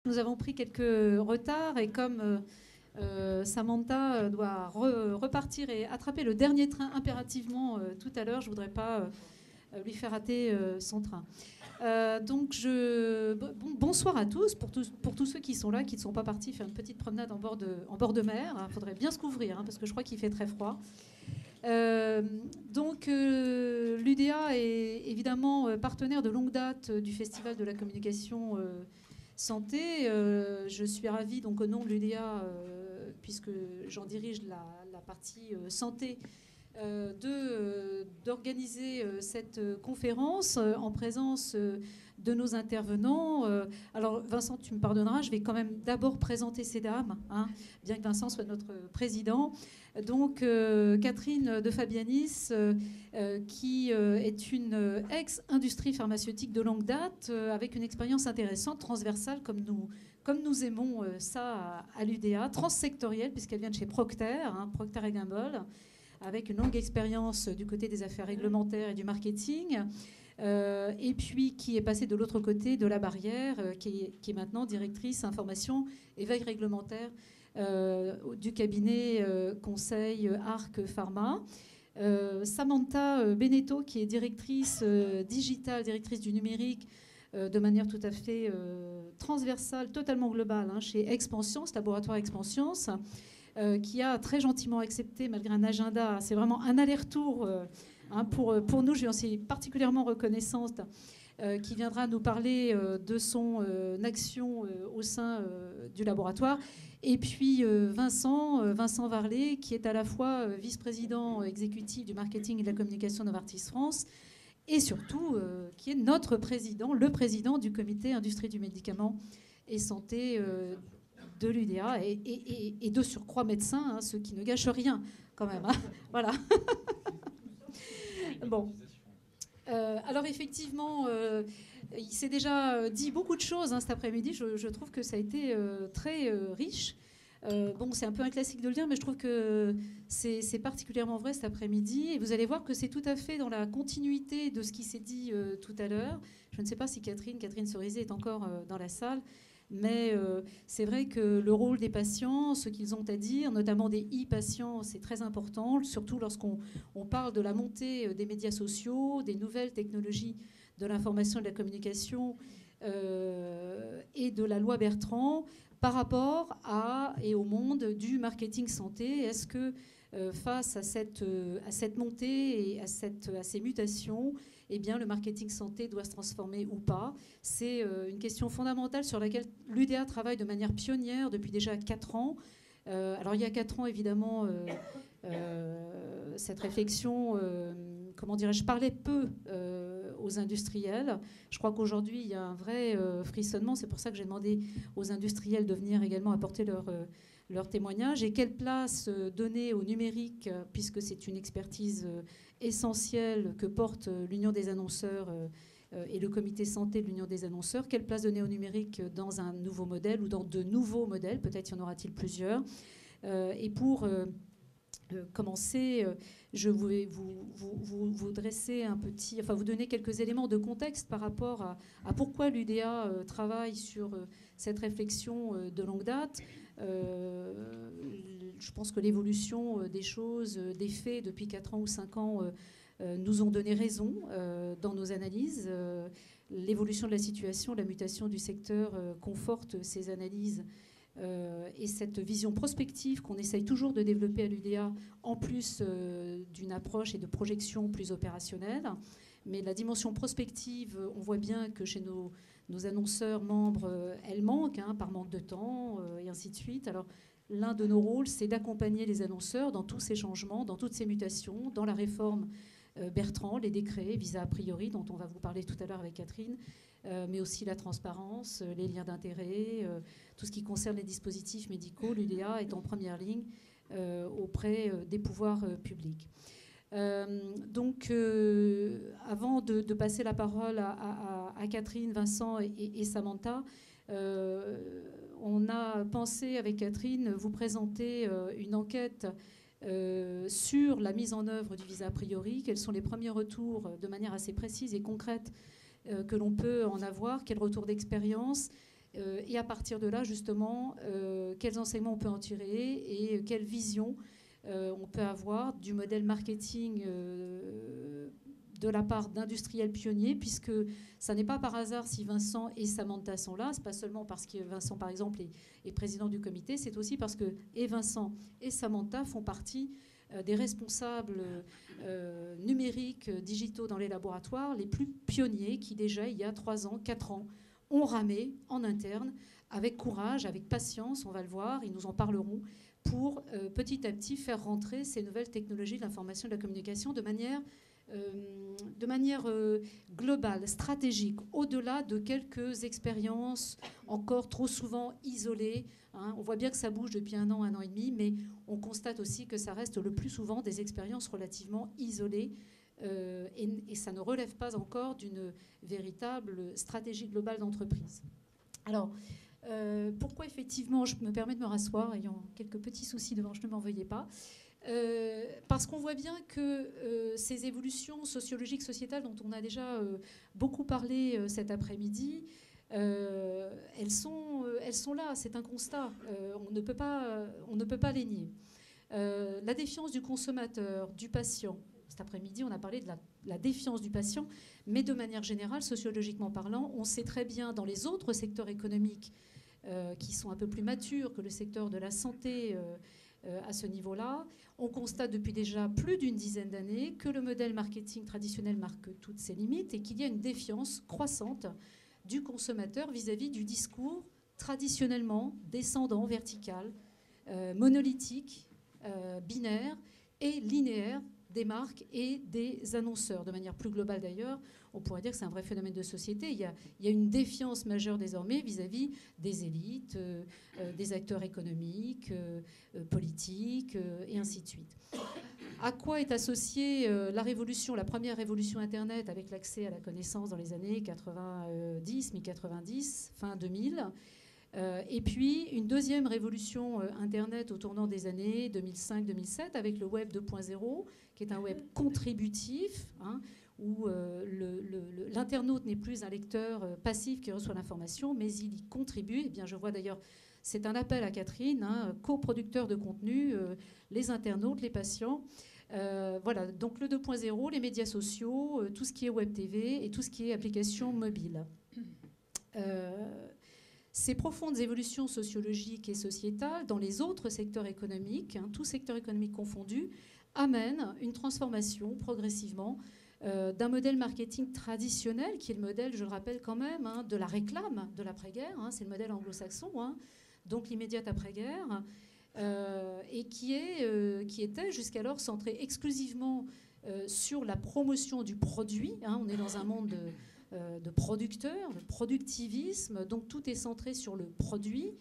Nous avons pris quelques retards et comme Samantha doit repartir et attraper le dernier train impérativement tout à l'heure, je ne voudrais pas lui faire rater son train. Bonsoir à tous pour tous ceux qui sont là, qui ne sont pas partis faire une petite promenade en bord de mer. Il faudrait bien se couvrir parce que je crois qu'il fait très froid. L'UDA est évidemment partenaire de longue date du Festival de la communication santé. Je suis ravie donc au nom de l'UDA, puisque j'en dirige la partie santé, d'organiser cette conférence en présence de nos intervenants. Alors Vincent, tu me pardonneras, je vais quand même d'abord présenter ces dames, bien que Vincent soit notre président. Donc Catherine de Fabianis, qui est une ex-industrie pharmaceutique de longue date, avec une expérience intéressante, transversale, comme nous aimons ça à l'UDA, transsectorielle, puisqu'elle vient de chez Procter, Procter & Gamble, avec une longue expérience du côté des affaires réglementaires et du marketing, et puis qui est passée de l'autre côté de la barrière, qui est maintenant directrice information et veille réglementaire du cabinet conseil Arc Pharma. Samantha Beneteau, qui est directrice digitale, directrice du numérique, de manière tout à fait transversale, totalement globale, chez Expansience, laboratoire Expansience, qui a très gentiment accepté, malgré un agenda, c'est vraiment un aller-retour pour nous, je suis particulièrement reconnaissante, qui viendra nous parler de son action au sein du laboratoire. Et puis Vincent Varlet, qui est à la fois vice-président exécutif du marketing et de la communication de Novartis France, et surtout qui est notre président, le président du comité industrie du médicament et santé de l'UDA, et de surcroît médecin, ce qui ne gâche rien quand même. Voilà. Bon. Alors effectivement, il s'est déjà dit beaucoup de choses cet après-midi. Je trouve que ça a été très riche. C'est un peu un classique de le dire, mais je trouve que c'est particulièrement vrai cet après-midi. Et vous allez voir que c'est tout à fait dans la continuité de ce qui s'est dit tout à l'heure. Je ne sais pas si Catherine Cerizet est encore dans la salle. Mais c'est vrai que le rôle des patients, ce qu'ils ont à dire, notamment des e-patients, c'est très important, surtout lorsqu'on parle de la montée des médias sociaux, des nouvelles technologies de l'information et de la communication et de la loi Bertrand par rapport au monde du marketing santé. Est-ce que face à cette montée et à ces mutations, eh bien, le marketing santé doit se transformer ou pas? C'est une question fondamentale sur laquelle l'UDA travaille de manière pionnière depuis déjà 4 ans. Alors, il y a 4 ans, évidemment, cette réflexion, parlait peu aux industriels. Je crois qu'aujourd'hui, il y a un vrai frissonnement. C'est pour ça que j'ai demandé aux industriels de venir également apporter leur témoignage. Et quelle place donner au numérique, puisque c'est une expertise essentielle que porte l'Union des annonceurs et le comité santé de l'Union des annonceurs. Quelle place donner au numérique dans un nouveau modèle ou dans de nouveaux modèles? Peut-être y en aura-t-il plusieurs. Et pour commencer, je voulais vous dresser vous donner quelques éléments de contexte par rapport à pourquoi l'UDA travaille sur cette réflexion de longue date. Je pense que l'évolution des choses, des faits depuis 4 ans ou 5 ans nous ont donné raison dans nos analyses. L'évolution de la situation, la mutation du secteur conforte ces analyses et cette vision prospective qu'on essaye toujours de développer à l'UDA, en plus d'une approche et de projection plus opérationnelle. Mais la dimension prospective, on voit bien que chez nos annonceurs membres, elle manque, par manque de temps, et ainsi de suite. Alors, l'un de nos rôles, c'est d'accompagner les annonceurs dans tous ces changements, dans toutes ces mutations, dans la réforme Bertrand, les décrets, visa a priori, dont on va vous parler tout à l'heure avec Catherine, mais aussi la transparence, les liens d'intérêt, tout ce qui concerne les dispositifs médicaux. L'UDA est en première ligne auprès des pouvoirs publics. Avant de passer la parole à Catherine, Vincent et Samantha, on a pensé avec Catherine vous présenter une enquête sur la mise en œuvre du visa a priori. Quels sont les premiers retours de manière assez précise et concrète que l'on peut en avoir? Quel retour d'expérience? Et à partir de là, justement, quels enseignements on peut en tirer et quelle vision on peut avoir du modèle marketing de la part d'industriels pionniers, puisque ça n'est pas par hasard si Vincent et Samantha sont là. C'est pas seulement parce que Vincent, par exemple, est président du comité, c'est aussi parce que et Vincent et Samantha font partie des responsables numériques, digitaux dans les laboratoires les plus pionniers qui déjà, il y a 3 ans, 4 ans, ont ramé en interne avec courage, avec patience, on va le voir, ils nous en parleront, pour petit à petit faire rentrer ces nouvelles technologies de l'information et de la communication de manière globale, stratégique, au-delà de quelques expériences encore trop souvent isolées. On voit bien que ça bouge depuis 1 an, 1 an et demi, mais on constate aussi que ça reste le plus souvent des expériences relativement isolées et ça ne relève pas encore d'une véritable stratégie globale d'entreprise. Alors, pourquoi effectivement, je me permets de me rasseoir, ayant quelques petits soucis devant, je ne m'en veuillez pas. Parce qu'on voit bien que ces évolutions sociologiques, sociétales, dont on a déjà beaucoup parlé cet après-midi, elles sont là, c'est un constat. On ne peut pas les nier. La défiance du consommateur, du patient. Cet après-midi, on a parlé de la défiance du patient, mais de manière générale, sociologiquement parlant, on sait très bien dans les autres secteurs économiques qui sont un peu plus matures que le secteur de la santé à ce niveau-là. On constate depuis déjà plus d'une dizaine d'années que le modèle marketing traditionnel marque toutes ses limites et qu'il y a une défiance croissante du consommateur vis-à-vis du discours traditionnellement descendant, vertical, monolithique, binaire et linéaire des marques et des annonceurs. De manière plus globale d'ailleurs, on pourrait dire que c'est un vrai phénomène de société. Il y a une défiance majeure désormais vis-à-vis des élites, des acteurs économiques, politiques, et ainsi de suite. À quoi est associée la première révolution Internet avec l'accès à la connaissance dans les années 90, mi-90, fin 2000 et puis une deuxième révolution Internet au tournant des années 2005-2007 avec le Web 2.0, qui est un web contributif, où l'internaute n'est plus un lecteur passif qui reçoit l'information, mais il y contribue. Eh bien, je vois d'ailleurs, c'est un appel à Catherine, coproducteur de contenu, les internautes, les patients. Voilà, donc le 2.0, les médias sociaux, tout ce qui est Web TV et tout ce qui est application mobile. Ces profondes évolutions sociologiques et sociétales dans les autres secteurs économiques, tous secteurs économiques confondus, amènent une transformation progressivement d'un modèle marketing traditionnel, qui est le modèle, je le rappelle quand même, de la réclame de l'après-guerre, c'est le modèle anglo-saxon, donc l'immédiate après-guerre, et qui était jusqu'alors centré exclusivement sur la promotion du produit. On est dans un monde de producteurs, de productivisme, donc tout est centré sur le produit.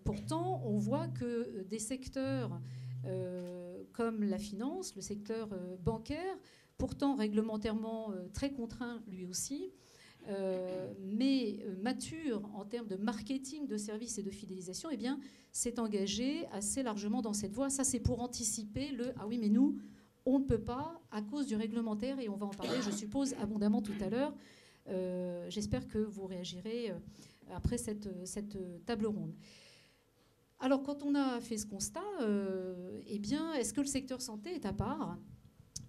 Pourtant, on voit que des secteurs comme la finance, le secteur bancaire, pourtant réglementairement très contraint lui aussi, mais mature en termes de marketing, de services et de fidélisation, eh bien, s'est engagé assez largement dans cette voie. Ça, c'est pour anticiper le « ah oui, mais nous, on ne peut pas à cause du réglementaire », et on va en parler, je suppose, abondamment tout à l'heure. J'espère que vous réagirez après cette table ronde. Alors, quand on a fait ce constat, eh bien, est-ce que le secteur santé est à part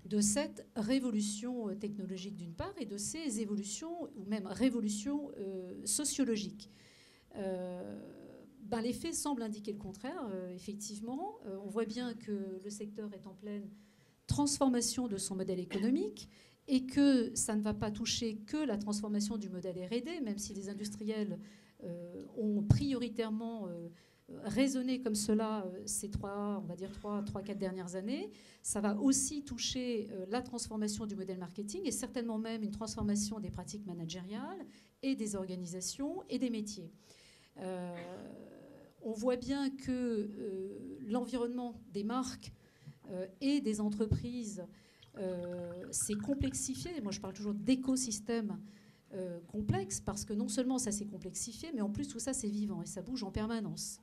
de cette révolution technologique d'une part et de ces évolutions ou même révolutions sociologiques? Les faits semblent indiquer le contraire, effectivement. On voit bien que le secteur est en pleine transformation de son modèle économique et que ça ne va pas toucher que la transformation du modèle R&D, même si les industriels ont prioritairement raisonné comme cela ces 3-4 dernières années. Ça va aussi toucher la transformation du modèle marketing et certainement même une transformation des pratiques managériales et des organisations et des métiers. On voit bien que l'environnement des marques et des entreprises s'est complexifié. Moi, je parle toujours d'écosystème complexe parce que non seulement ça s'est complexifié, mais en plus tout ça c'est vivant et ça bouge en permanence.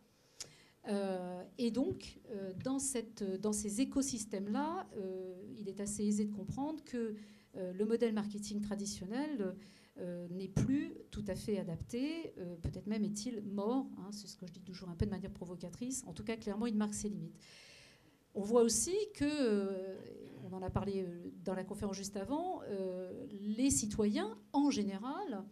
Et donc, dans ces écosystèmes-là, il est assez aisé de comprendre que le modèle marketing traditionnel n'est plus tout à fait adapté. Peut-être même est-il mort. Hein, c'est ce que je dis toujours un peu de manière provocatrice. En tout cas, clairement, il marque ses limites. On voit aussi que, on en a parlé dans la conférence juste avant, les citoyens, en général,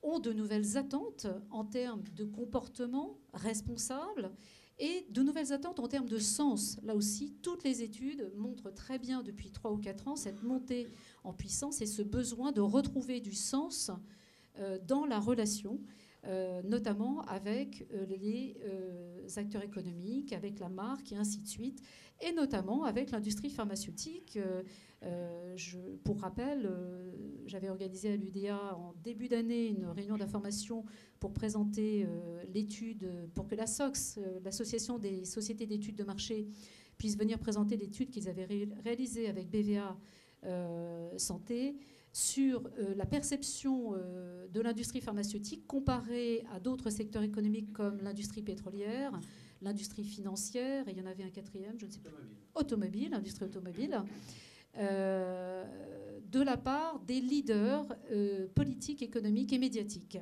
ont de nouvelles attentes en termes de comportement responsable et de nouvelles attentes en termes de sens. Là aussi, toutes les études montrent très bien depuis 3 ou 4 ans cette montée en puissance et ce besoin de retrouver du sens dans la relation, notamment avec les acteurs économiques, avec la marque et ainsi de suite, et notamment avec l'industrie pharmaceutique. Pour rappel, j'avais organisé à l'UDA en début d'année une réunion d'information pour présenter l'étude, pour que la SOX, l'Association des sociétés d'études de marché, puisse venir présenter l'étude qu'ils avaient réalisée avec BVA Santé sur la perception de l'industrie pharmaceutique comparée à d'autres secteurs économiques comme l'industrie pétrolière, l'industrie financière, et il y en avait un quatrième, je ne sais plus, automobile, l'industrie automobile, de la part des leaders politiques, économiques et médiatiques.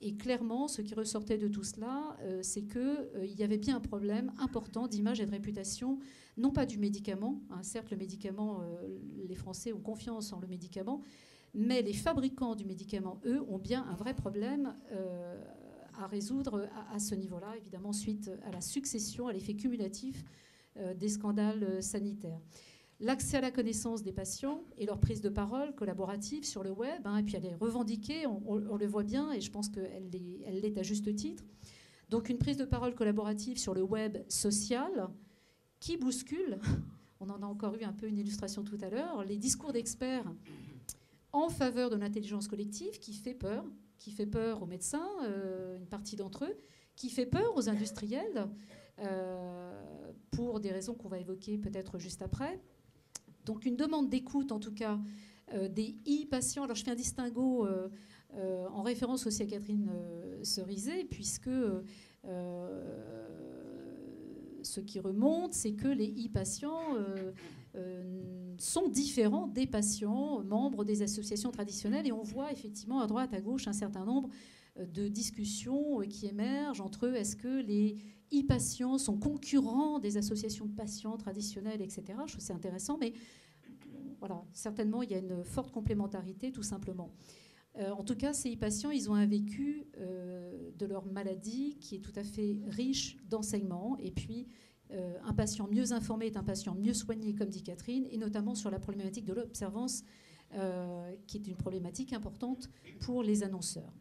Et clairement, ce qui ressortait de tout cela, c'est qu'il y avait bien un problème important d'image et de réputation, non pas du médicament. Hein, certes, le médicament, les Français ont confiance en le médicament, mais les fabricants du médicament, eux, ont bien un vrai problème à résoudre à ce niveau-là, évidemment, suite à la succession, à l'effet cumulatif des scandales sanitaires. L'accès à la connaissance des patients et leur prise de parole collaborative sur le web, hein, et puis elle est revendiquée, on le voit bien, et je pense qu'elle l'est à juste titre. Donc une prise de parole collaborative sur le web social qui bouscule, on en a encore eu un peu une illustration tout à l'heure, les discours d'experts en faveur de l'intelligence collective qui fait peur aux médecins, une partie d'entre eux, qui fait peur aux industriels, pour des raisons qu'on va évoquer peut-être juste après. Donc une demande d'écoute, en tout cas, des e-patients. Alors je fais un distinguo en référence aussi à Catherine Cerizet, puisque ce qui remonte, c'est que les e-patients sont différents des patients membres des associations traditionnelles. Et on voit effectivement à droite, à gauche, un certain nombre de discussions qui émergent entre eux. Est-ce que les e-patients sont concurrents des associations de patients traditionnelles, etc. Je trouve que c'est intéressant, mais voilà, certainement, il y a une forte complémentarité, tout simplement. En tout cas, ces e-patients, ils ont un vécu de leur maladie qui est tout à fait riche d'enseignements. Et puis, un patient mieux informé est un patient mieux soigné, comme dit Catherine, et notamment sur la problématique de l'observance, qui est une problématique importante pour les annonceurs.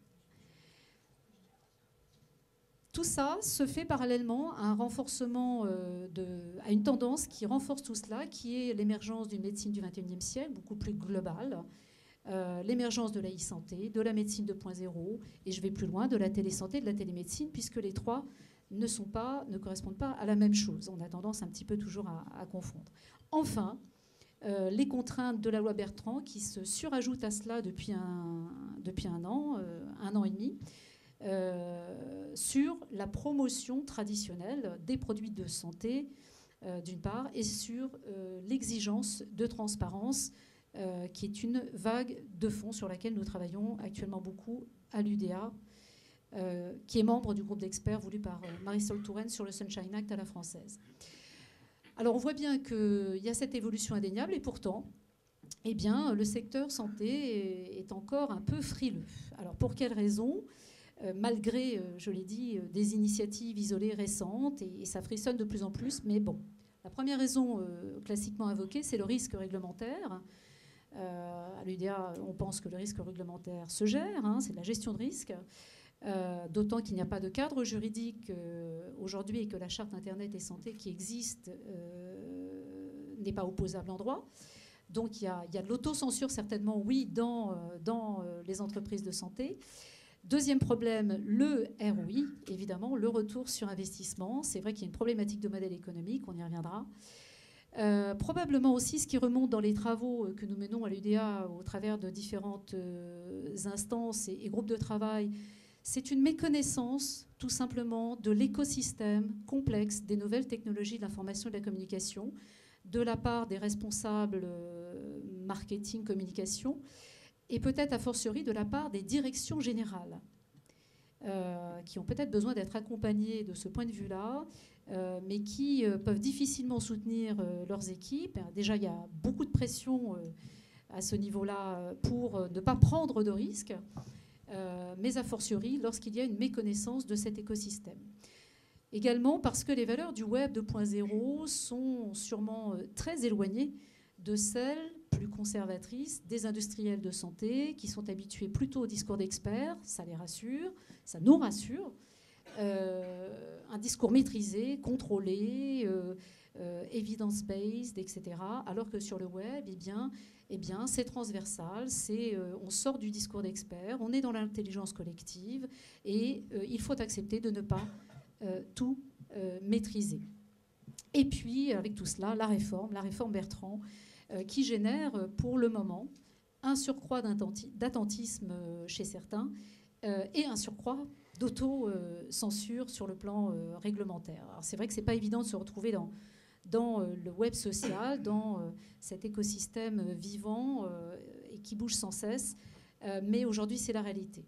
Tout ça se fait parallèlement à un renforcement, à une tendance qui renforce tout cela, qui est l'émergence d'une médecine du XXIe siècle, beaucoup plus globale, l'émergence de la e-santé, de la médecine 2.0, et je vais plus loin, de la télésanté, de la télémédecine, puisque les trois ne correspondent pas à la même chose. On a tendance un petit peu toujours à confondre. Enfin, les contraintes de la loi Bertrand qui se surajoutent à cela depuis un an et demi, sur la promotion traditionnelle des produits de santé, d'une part, et sur l'exigence de transparence, qui est une vague de fond sur laquelle nous travaillons actuellement beaucoup à l'UDA, qui est membre du groupe d'experts voulu par Marisol Touraine sur le Sunshine Act à la française. Alors on voit bien qu'il y a cette évolution indéniable, et pourtant, eh bien, le secteur santé est encore un peu frileux. Alors pour quelles raisons ? Malgré, je l'ai dit, des initiatives isolées récentes, et ça frissonne de plus en plus. Mais bon, la première raison classiquement invoquée, c'est le risque réglementaire. À l'UDA, on pense que le risque réglementaire se gère, hein, c'est de la gestion de risque, d'autant qu'il n'y a pas de cadre juridique aujourd'hui et que la charte Internet et santé qui existe n'est pas opposable en droit. Donc il y a de l'autocensure certainement, oui, dans les entreprises de santé. Deuxième problème, le ROI, évidemment, le retour sur investissement. C'est vrai qu'il y a une problématique de modèle économique, on y reviendra. Probablement aussi ce qui remonte dans les travaux que nous menons à l'UDA au travers de différentes instances et groupes de travail, c'est une méconnaissance tout simplement de l'écosystème complexe des nouvelles technologies de l'information et de la communication de la part des responsables marketing, communication, et peut-être a fortiori de la part des directions générales, qui ont peut-être besoin d'être accompagnées de ce point de vue-là, mais qui peuvent difficilement soutenir leurs équipes. Déjà, il y a beaucoup de pression à ce niveau-là pour ne pas prendre de risques, mais a fortiori lorsqu'il y a une méconnaissance de cet écosystème. Également parce que les valeurs du Web 2.0 sont sûrement très éloignées de celles plus conservatrices des industriels de santé qui sont habitués plutôt au discours d'experts, ça les rassure, ça nous rassure, un discours maîtrisé, contrôlé, evidence-based, etc. Alors que sur le web, eh bien, c'est transversal, on sort du discours d'experts, on est dans l'intelligence collective et il faut accepter de ne pas tout maîtriser. Et puis, avec tout cela, la réforme Bertrand, qui génère pour le moment un surcroît d'attentisme chez certains et un surcroît d'auto-censure sur le plan réglementaire. Alors c'est vrai que ce n'est pas évident de se retrouver dans le web social, dans cet écosystème vivant et qui bouge sans cesse, mais aujourd'hui c'est la réalité.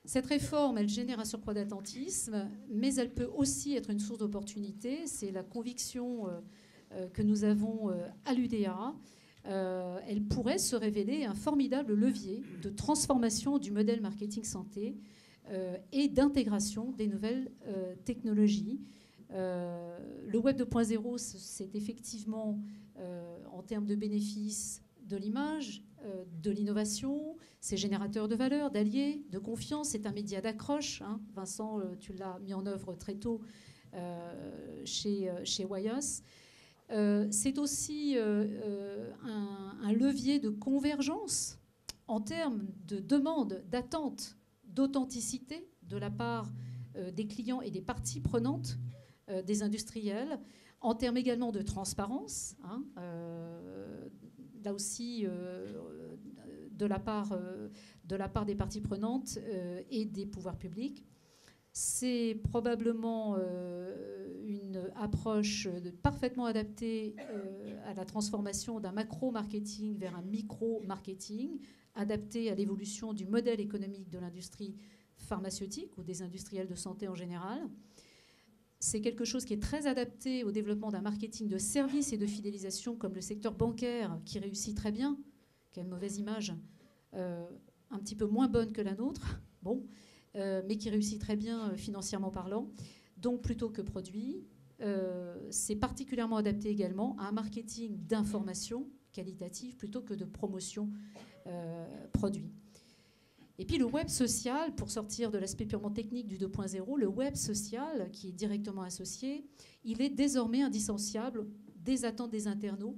Cette réforme, elle génère un surcroît d'attentisme, mais elle peut aussi être une source d'opportunité. C'est la conviction que nous avons à l'UDA. Elle pourrait se révéler un formidable levier de transformation du modèle marketing santé et d'intégration des nouvelles technologies. Le Web 2.0, c'est effectivement, en termes de bénéfices, de l'image, de l'innovation, c'est générateur de valeur, d'alliés, de confiance, c'est un média d'accroche. Hein. Vincent, tu l'as mis en œuvre très tôt chez Wyos. C'est aussi un levier de convergence en termes de demande, d'attente, d'authenticité de la part des clients et des parties prenantes des industriels, en termes également de transparence, hein, là aussi de la part des parties prenantes et des pouvoirs publics. C'est probablement une approche parfaitement adaptée à la transformation d'un macro-marketing vers un micro-marketing, adapté à l'évolution du modèle économique de l'industrie pharmaceutique ou des industriels de santé en général. C'est quelque chose qui est très adapté au développement d'un marketing de services et de fidélisation comme le secteur bancaire qui réussit très bien, qui a une mauvaise image, un petit peu moins bonne que la nôtre, bon, mais qui réussit très bien financièrement parlant. Donc plutôt que produit, c'est particulièrement adapté également à un marketing d'information qualitative plutôt que de promotion produit. Et puis le web social, pour sortir de l'aspect purement technique du 2.0, le web social, qui est directement associé, il est désormais indissociable des attentes des internautes,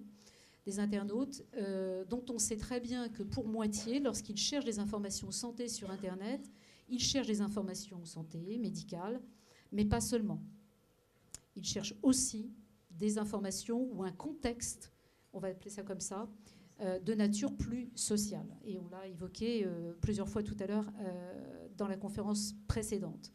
dont on sait très bien que pour moitié, lorsqu'ils cherchent des informations santé sur Internet, ils cherchent des informations santé, médicales, mais pas seulement. Ils cherchent aussi des informations ou un contexte, on va appeler ça comme ça, de nature plus sociale. Et on l'a évoqué plusieurs fois tout à l'heure dans la conférence précédente.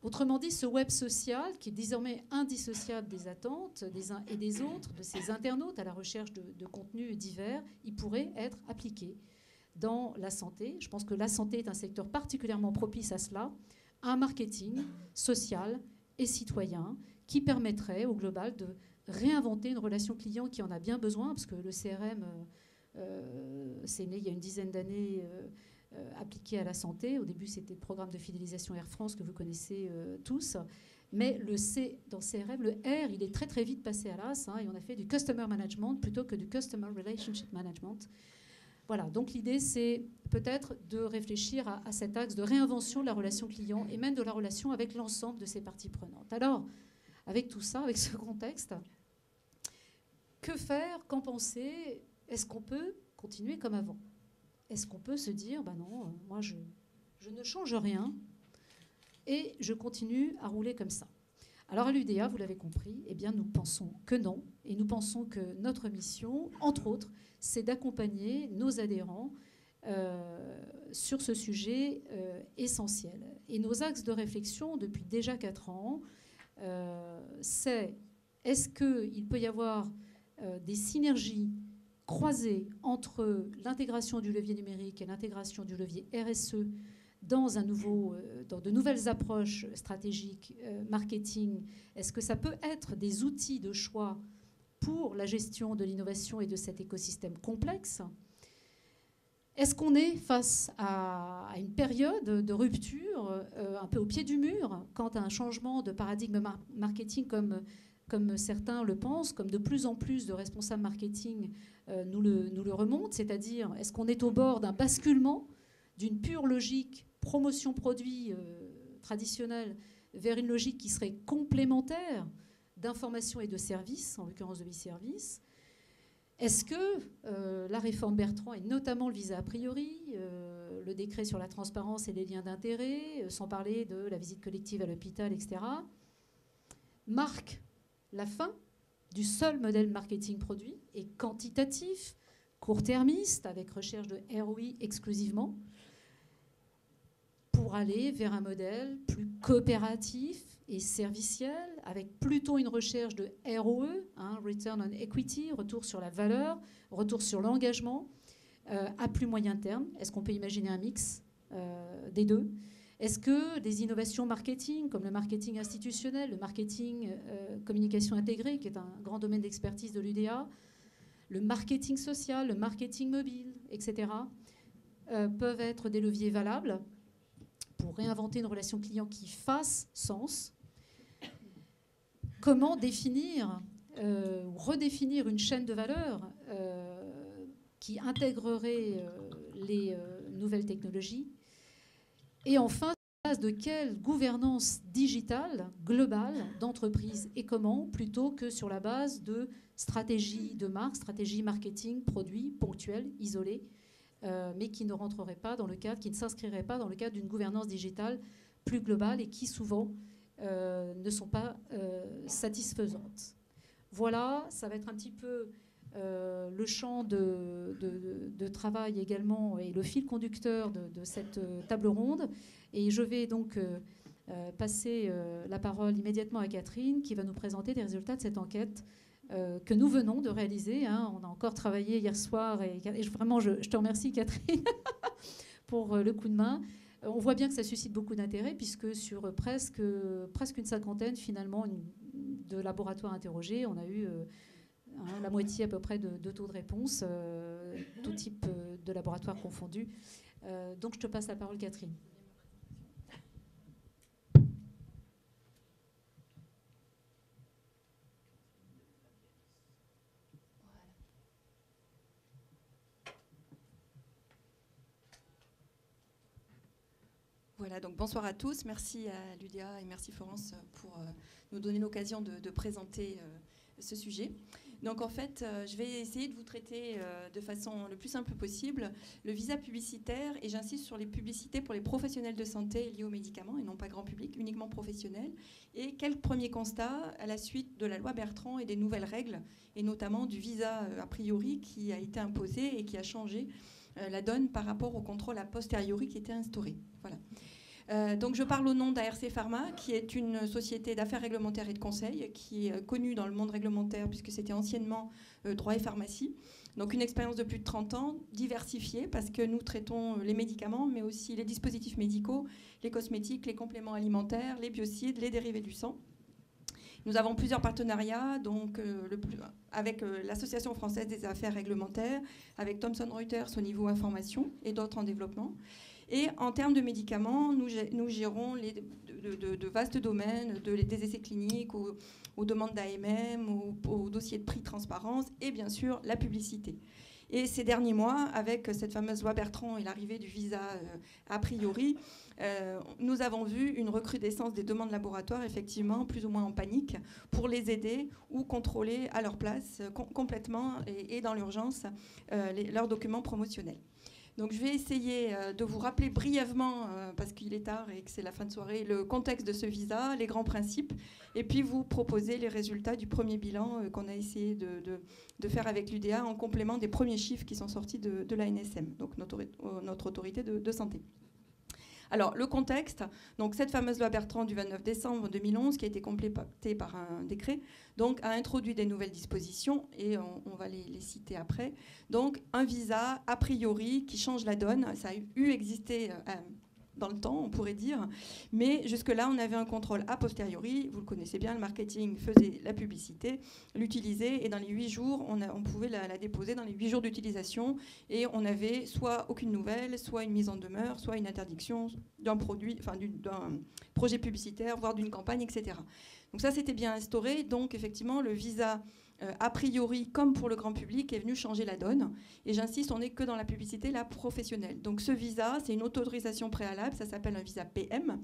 Autrement dit, ce web social, qui est désormais indissociable des attentes des uns et des autres, de ces internautes à la recherche de contenus divers, il pourrait être appliqué dans la santé. Je pense que la santé est un secteur particulièrement propice à cela, à un marketing social et citoyen qui permettrait au global de réinventer une relation client qui en a bien besoin, parce que le CRM, c'est né il y a une dizaine d'années, appliqué à la santé. Au début, c'était le programme de fidélisation Air France que vous connaissez tous. Mais dans CRM, le R, il est très très vite passé à l'as, hein, et on a fait du Customer Management plutôt que du Customer Relationship Management. Voilà, donc l'idée, c'est peut-être de réfléchir à cet axe de réinvention de la relation client et même de la relation avec l'ensemble de ses parties prenantes. Alors, avec tout ça, avec ce contexte, que faire, qu'en penser? Est-ce qu'on peut continuer comme avant? Est-ce qu'on peut se dire, ben non, moi je ne change rien et je continue à rouler comme ça? Alors à l'UDA, vous l'avez compris, eh bien nous pensons que non, et nous pensons que notre mission, entre autres, c'est d'accompagner nos adhérents sur ce sujet essentiel. Et nos axes de réflexion depuis déjà 4 ans, c'est est-ce qu'il peut y avoir des synergies croisée entre l'intégration du levier numérique et l'intégration du levier RSE dans de nouvelles approches stratégiques, marketing, est-ce que ça peut être des outils de choix pour la gestion de l'innovation et de cet écosystème complexe? Est-ce qu'on est face à une période de rupture un peu au pied du mur quant à un changement de paradigme marketing comme certains le pensent, comme de plus en plus de responsables marketing nous le remontent, c'est-à-dire est-ce qu'on est au bord d'un basculement d'une pure logique promotion produit traditionnelle vers une logique qui serait complémentaire d'information et de services, en l'occurrence de e-services? Est-ce que la réforme Bertrand, et notamment le visa a priori, le décret sur la transparence et les liens d'intérêt, sans parler de la visite collective à l'hôpital, etc., marquent la fin du seul modèle marketing produit et quantitatif, court-termiste, avec recherche de ROI exclusivement, pour aller vers un modèle plus coopératif et serviciel, avec plutôt une recherche de ROE, Return on Equity, retour sur la valeur, retour sur l'engagement, à plus moyen terme. Est-ce qu'on peut imaginer un mix des deux? Est-ce que des innovations marketing, comme le marketing institutionnel, le marketing communication intégrée, qui est un grand domaine d'expertise de l'UDA, le marketing social, le marketing mobile, etc., peuvent être des leviers valables pour réinventer une relation client qui fasse sens? Comment définir ou redéfinir une chaîne de valeur qui intégrerait les nouvelles technologies? Et enfin, base de quelle gouvernance digitale globale d'entreprise et comment, plutôt que sur la base de stratégies de marque, stratégie marketing, produits ponctuels, isolés, mais qui ne rentreraient pas dans le cadre, qui ne s'inscriraient pas dans le cadre d'une gouvernance digitale plus globale et qui souvent ne sont pas satisfaisantes. Voilà, ça va être un petit peu le champ de travail également et le fil conducteur de cette table ronde. Et je vais donc passer la parole immédiatement à Catherine qui va nous présenter les résultats de cette enquête que nous venons de réaliser. On a encore travaillé hier soir et vraiment je te remercie Catherine pour le coup de main. On voit bien que ça suscite beaucoup d'intérêt puisque sur presque une cinquantaine finalement de laboratoires interrogés, on a eu la moitié à peu près de taux de réponse, tout type de laboratoires confondus. Donc je te passe la parole Catherine. Voilà, donc bonsoir à tous. Merci à l'UDA et merci Florence pour nous donner l'occasion de présenter ce sujet. Donc en fait, je vais essayer de vous traiter de façon le plus simple possible le visa publicitaire et j'insiste sur les publicités pour les professionnels de santé liés aux médicaments et non pas grand public, uniquement professionnels. Et quel premier constat à la suite de la loi Bertrand et des nouvelles règles et notamment du visa a priori qui a été imposé et qui a changé la donne par rapport au contrôle a posteriori qui était instauré. Voilà. Donc je parle au nom d'ARC Pharma, qui est une société d'affaires réglementaires et de conseil, qui est connue dans le monde réglementaire, puisque c'était anciennement droit et pharmacie. Donc une expérience de plus de 30 ans, diversifiée, parce que nous traitons les médicaments, mais aussi les dispositifs médicaux, les cosmétiques, les compléments alimentaires, les biocides, les dérivés du sang. Nous avons plusieurs partenariats, donc, avec l'Association française des affaires réglementaires, avec Thomson Reuters au niveau information et d'autres en développement. Et en termes de médicaments, nous gérons de vastes domaines, des essais cliniques aux demandes d'AMM, aux dossiers de prix, transparence et bien sûr la publicité. Et ces derniers mois, avec cette fameuse loi Bertrand et l'arrivée du visa a priori, nous avons vu une recrudescence des demandes laboratoires, effectivement, plus ou moins en panique, pour les aider ou contrôler à leur place complètement et dans l'urgence leurs documents promotionnels. Donc je vais essayer de vous rappeler brièvement, parce qu'il est tard et que c'est la fin de soirée, le contexte de ce visa, les grands principes, et puis vous proposer les résultats du premier bilan qu'on a essayé de faire avec l'UDA en complément des premiers chiffres qui sont sortis de l'ANSM, donc notre autorité de santé. Alors, le contexte, donc cette fameuse loi Bertrand du 29 décembre 2011, qui a été complétée par un décret, donc a introduit des nouvelles dispositions, et on va les citer après. Donc, un visa, a priori, qui change la donne. Ça a eu existé dans le temps, on pourrait dire, mais jusque-là, on avait un contrôle a posteriori. Vous le connaissez bien, le marketing faisait la publicité, l'utilisait, et dans les 8 jours, on pouvait la déposer dans les 8 jours d'utilisation, et on avait soit aucune nouvelle, soit une mise en demeure, soit une interdiction d'un produit, enfin d'un projet publicitaire, voire d'une campagne, etc. Donc ça, c'était bien instauré. Donc effectivement, le visa a priori, comme pour le grand public, est venu changer la donne. Et j'insiste, on n'est que dans la publicité, la professionnelle. Donc ce visa, c'est une autorisation préalable, ça s'appelle un visa PM.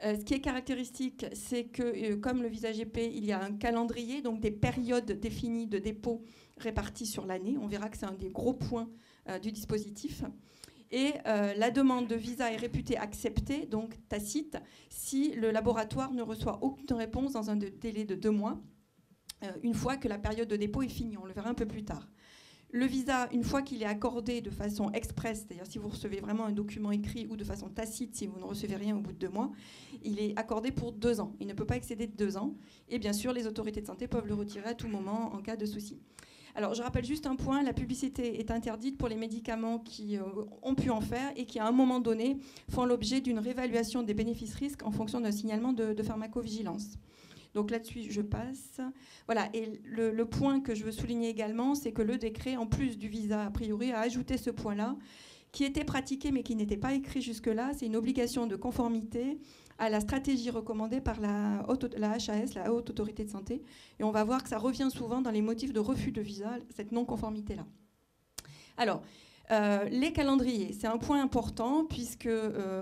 Ce qui est caractéristique, c'est que comme le visa GP, il y a un calendrier, donc des périodes définies de dépôt réparties sur l'année. On verra que c'est un des gros points du dispositif. Et la demande de visa est réputée acceptée, donc tacite, si le laboratoire ne reçoit aucune réponse dans un délai de 2 mois. Une fois que la période de dépôt est finie. On le verra un peu plus tard. Le visa, une fois qu'il est accordé de façon express, c'est-à-dire si vous recevez vraiment un document écrit, ou de façon tacite, si vous ne recevez rien au bout de 2 mois, il est accordé pour 2 ans. Il ne peut pas excéder de 2 ans. Et bien sûr, les autorités de santé peuvent le retirer à tout moment en cas de souci. Alors, je rappelle juste un point, la publicité est interdite pour les médicaments qui ont pu en faire et qui, à un moment donné, font l'objet d'une réévaluation des bénéfices-risques en fonction d'un signalement de pharmacovigilance. Donc là-dessus, je passe. Voilà, et le point que je veux souligner également, c'est que le décret, en plus du visa, a priori, a ajouté ce point-là, qui était pratiqué mais qui n'était pas écrit jusque-là. C'est une obligation de conformité à la stratégie recommandée par la HAS, la Haute Autorité de Santé. Et on va voir que ça revient souvent dans les motifs de refus de visa, cette non-conformité-là. Alors, les calendriers, c'est un point important puisque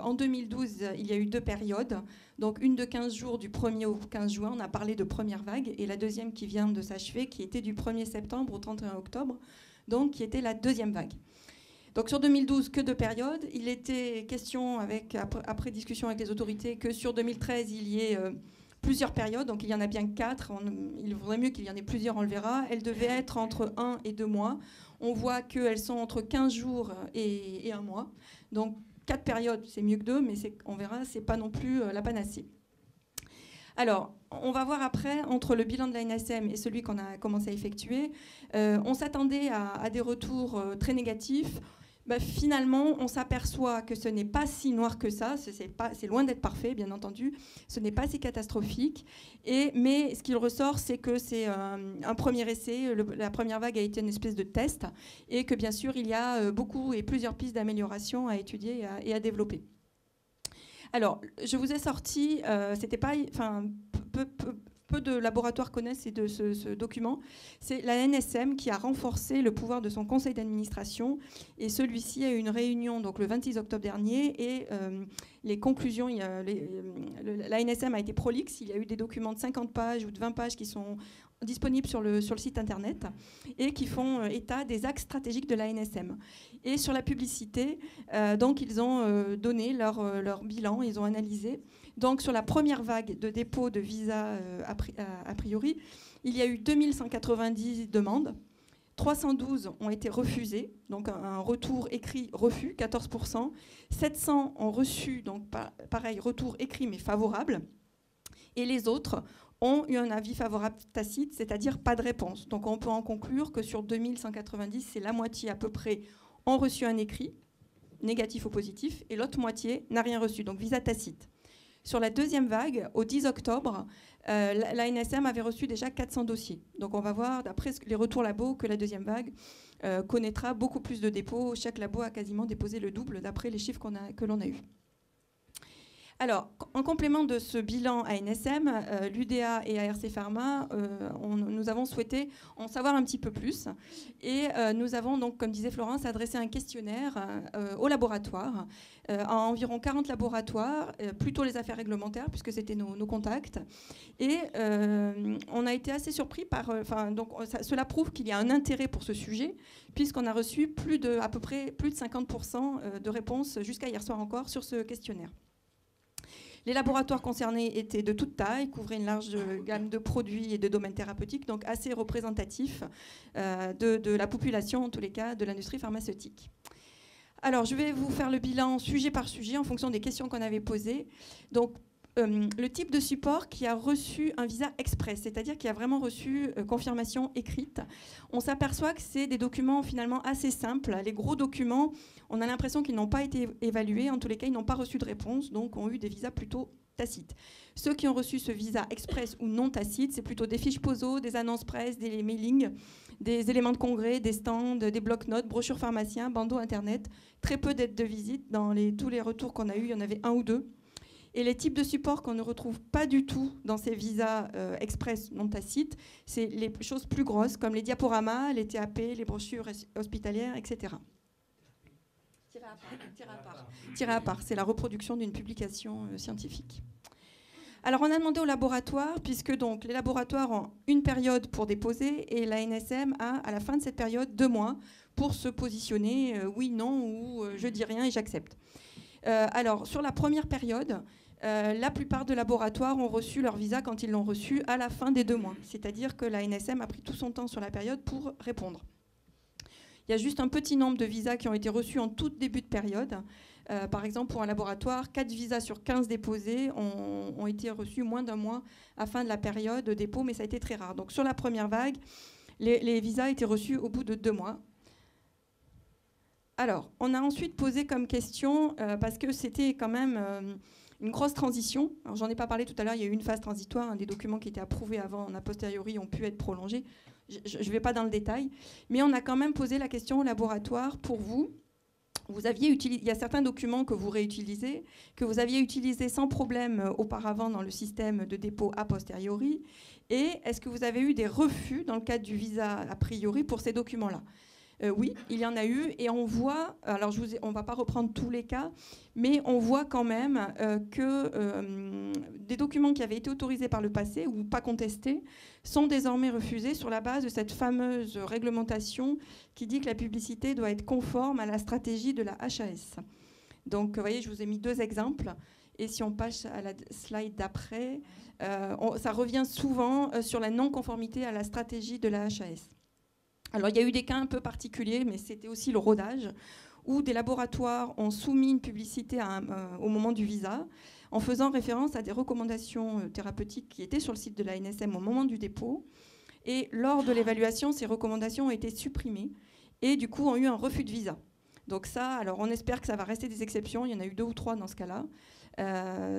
en 2012, il y a eu 2 périodes. Donc une de 15 jours du 1er au 15 juin, on a parlé de première vague, et la deuxième qui vient de s'achever, qui était du 1er septembre au 31 octobre, donc qui était la deuxième vague. Donc sur 2012, que 2 périodes. Il était question, après discussion avec les autorités, que sur 2013, il y ait plusieurs périodes, donc il y en a bien 4. Il vaudrait mieux qu'il y en ait plusieurs, on le verra. Elles devaient être entre 1 et 2 mois. On voit qu'elles sont entre 15 jours et 1 mois. Donc 4 périodes, c'est mieux que 2, mais on verra, c'est pas non plus la panacée. Alors, on va voir après, entre le bilan de l'ANSM et celui qu'on a commencé à effectuer, on s'attendait à des retours très négatifs. Finalement, on s'aperçoit que ce n'est pas si noir que ça, c'est loin d'être parfait, bien entendu, ce n'est pas si catastrophique, mais ce qu'il ressort, c'est que c'est un premier essai, la première vague a été une espèce de test, et que bien sûr, il y a beaucoup et plusieurs pistes d'amélioration à étudier et à développer. Alors, je vous ai sorti, c'était pas, peu de laboratoires connaissent de ce document. C'est la NSM qui a renforcé le pouvoir de son conseil d'administration, et celui-ci a eu une réunion donc, le 26 octobre dernier, et les conclusions, la NSM a été prolixe, il y a eu des documents de 50 pages ou de 20 pages qui sont disponibles sur le site internet et qui font état des axes stratégiques de la NSM. Et sur la publicité, donc ils ont donné leur bilan, ils ont analysé. Donc sur la première vague de dépôt de visa a priori, il y a eu 2190 demandes, 312 ont été refusées, donc un retour écrit refus, 14%, 700 ont reçu, donc pareil, retour écrit mais favorable, et les autres ont eu un avis favorable tacite, c'est-à-dire pas de réponse. Donc on peut en conclure que sur 2190, c'est la moitié à peu près ont reçu un écrit, négatif ou positif, et l'autre moitié n'a rien reçu, donc visa tacite. Sur la deuxième vague, au 10 octobre, l'ANSM avait reçu déjà 400 dossiers. Donc on va voir, d'après les retours labo, que la deuxième vague connaîtra beaucoup plus de dépôts. Chaque labo a quasiment déposé le double, d'après les chiffres que l'on a eus. Alors, en complément de ce bilan ANSM, l'UDA et ARC Pharma, nous avons souhaité en savoir un petit peu plus. Et nous avons donc, comme disait Florence, adressé un questionnaire aux laboratoires, à environ 40 laboratoires, plutôt les affaires réglementaires, puisque c'était nos contacts. Et on a été assez surpris par... cela prouve qu'il y a un intérêt pour ce sujet, puisqu'on a reçu à peu près plus de 50% de réponses jusqu'à hier soir encore sur ce questionnaire. Les laboratoires concernés étaient de toute taille, couvraient une large gamme de produits et de domaines thérapeutiques, donc assez représentatifs de la population, en tous les cas, de l'industrie pharmaceutique. Alors, je vais vous faire le bilan sujet par sujet en fonction des questions qu'on avait posées. Donc, le type de support qui a reçu un visa express, c'est-à-dire qui a vraiment reçu confirmation écrite, on s'aperçoit que c'est des documents finalement assez simples. Les gros documents, on a l'impression qu'ils n'ont pas été évalués. En tous les cas, ils n'ont pas reçu de réponse, donc ont eu des visas plutôt tacites. Ceux qui ont reçu ce visa express ou non tacite, c'est plutôt des fiches POSO, des annonces presse, des mailings, des éléments de congrès, des stands, des blocs-notes, brochures pharmaciens, bandeaux Internet, très peu d'aides de visite. Dans tous les retours qu'on a eus, il y en avait un ou deux. Et les types de supports qu'on ne retrouve pas du tout dans ces visas express non tacites, c'est les choses plus grosses, comme les diaporamas, les TAP, les brochures hospitalières, etc. Tiré à part, c'est la reproduction d'une publication scientifique. Alors, on a demandé au laboratoire, puisque donc, les laboratoires ont une période pour déposer et l'ANSM a, à la fin de cette période, 2 mois pour se positionner oui, non, ou je dis rien et j'accepte. Alors, sur la première période, la plupart des laboratoires ont reçu leur visa quand ils l'ont reçu à la fin des 2 mois. C'est-à-dire que l'ANSM a pris tout son temps sur la période pour répondre. Il y a juste un petit nombre de visas qui ont été reçus en tout début de période. Par exemple, pour un laboratoire, 4 visas sur 15 déposés ont été reçus moins d'1 mois à la fin de la période de dépôt, mais ça a été très rare. Donc sur la première vague, les visas étaient reçus au bout de 2 mois. Alors, on a ensuite posé comme question, parce que c'était quand même une grosse transition. Alors, j'en ai pas parlé tout à l'heure, il y a eu une phase transitoire, des documents qui étaient approuvés avant, a posteriori, ont pu être prolongés. Je ne vais pas dans le détail, mais on a quand même posé la question au laboratoire pour vous. Il y a certains documents que vous réutilisez, que vous aviez utilisés sans problème auparavant dans le système de dépôt a posteriori. Et est-ce que vous avez eu des refus dans le cadre du visa a priori pour ces documents-là ? Oui, il y en a eu et on voit, alors on ne va pas reprendre tous les cas, mais on voit quand même que des documents qui avaient été autorisés par le passé ou pas contestés sont désormais refusés sur la base de cette fameuse réglementation qui dit que la publicité doit être conforme à la stratégie de la HAS. Donc, vous voyez, je vous ai mis 2 exemples. Et si on passe à la slide d'après, ça revient souvent sur la non-conformité à la stratégie de la HAS. Alors, il y a eu des cas un peu particuliers, mais c'était aussi le rodage, où des laboratoires ont soumis une publicité au moment du visa, en faisant référence à des recommandations thérapeutiques qui étaient sur le site de l'ANSM au moment du dépôt. Et lors de l'évaluation, ces recommandations ont été supprimées et du coup ont eu un refus de visa. Donc ça, alors on espère que ça va rester des exceptions. Il y en a eu 2 ou 3 dans ce cas-là.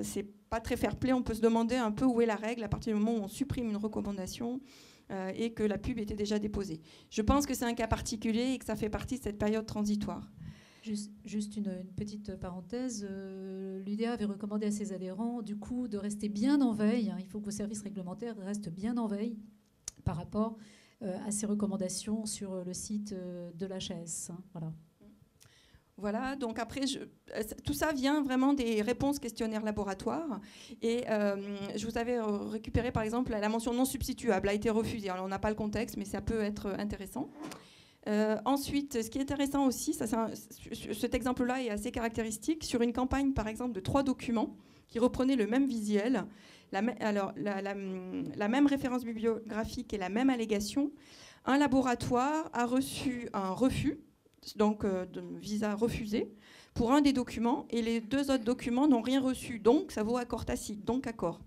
C'est pas très fair-play. On peut se demander un peu où est la règle à partir du moment où on supprime une recommandation et que la pub était déjà déposée. Je pense que c'est un cas particulier et que ça fait partie de cette période transitoire. Juste une petite parenthèse. L'UDA avait recommandé à ses adhérents du coup de rester bien en veille. Il faut que vos services réglementaires restent bien en veille par rapport à ces recommandations sur le site de l'HAS. Voilà. Voilà, donc après, tout ça vient vraiment des réponses questionnaires laboratoires. Et je vous avais récupéré, par exemple, la mention non substituable a été refusée. Alors, on n'a pas le contexte, mais ça peut être intéressant. Ensuite, ce qui est intéressant aussi, cet exemple-là est assez caractéristique, sur une campagne, par exemple, de 3 documents qui reprenaient le même visuel, la même référence bibliographique et la même allégation. Un laboratoire a reçu un refus, donc de visa refusé, pour un des documents, et les 2 autres documents n'ont rien reçu. Donc, ça vaut accord tacite, donc accord.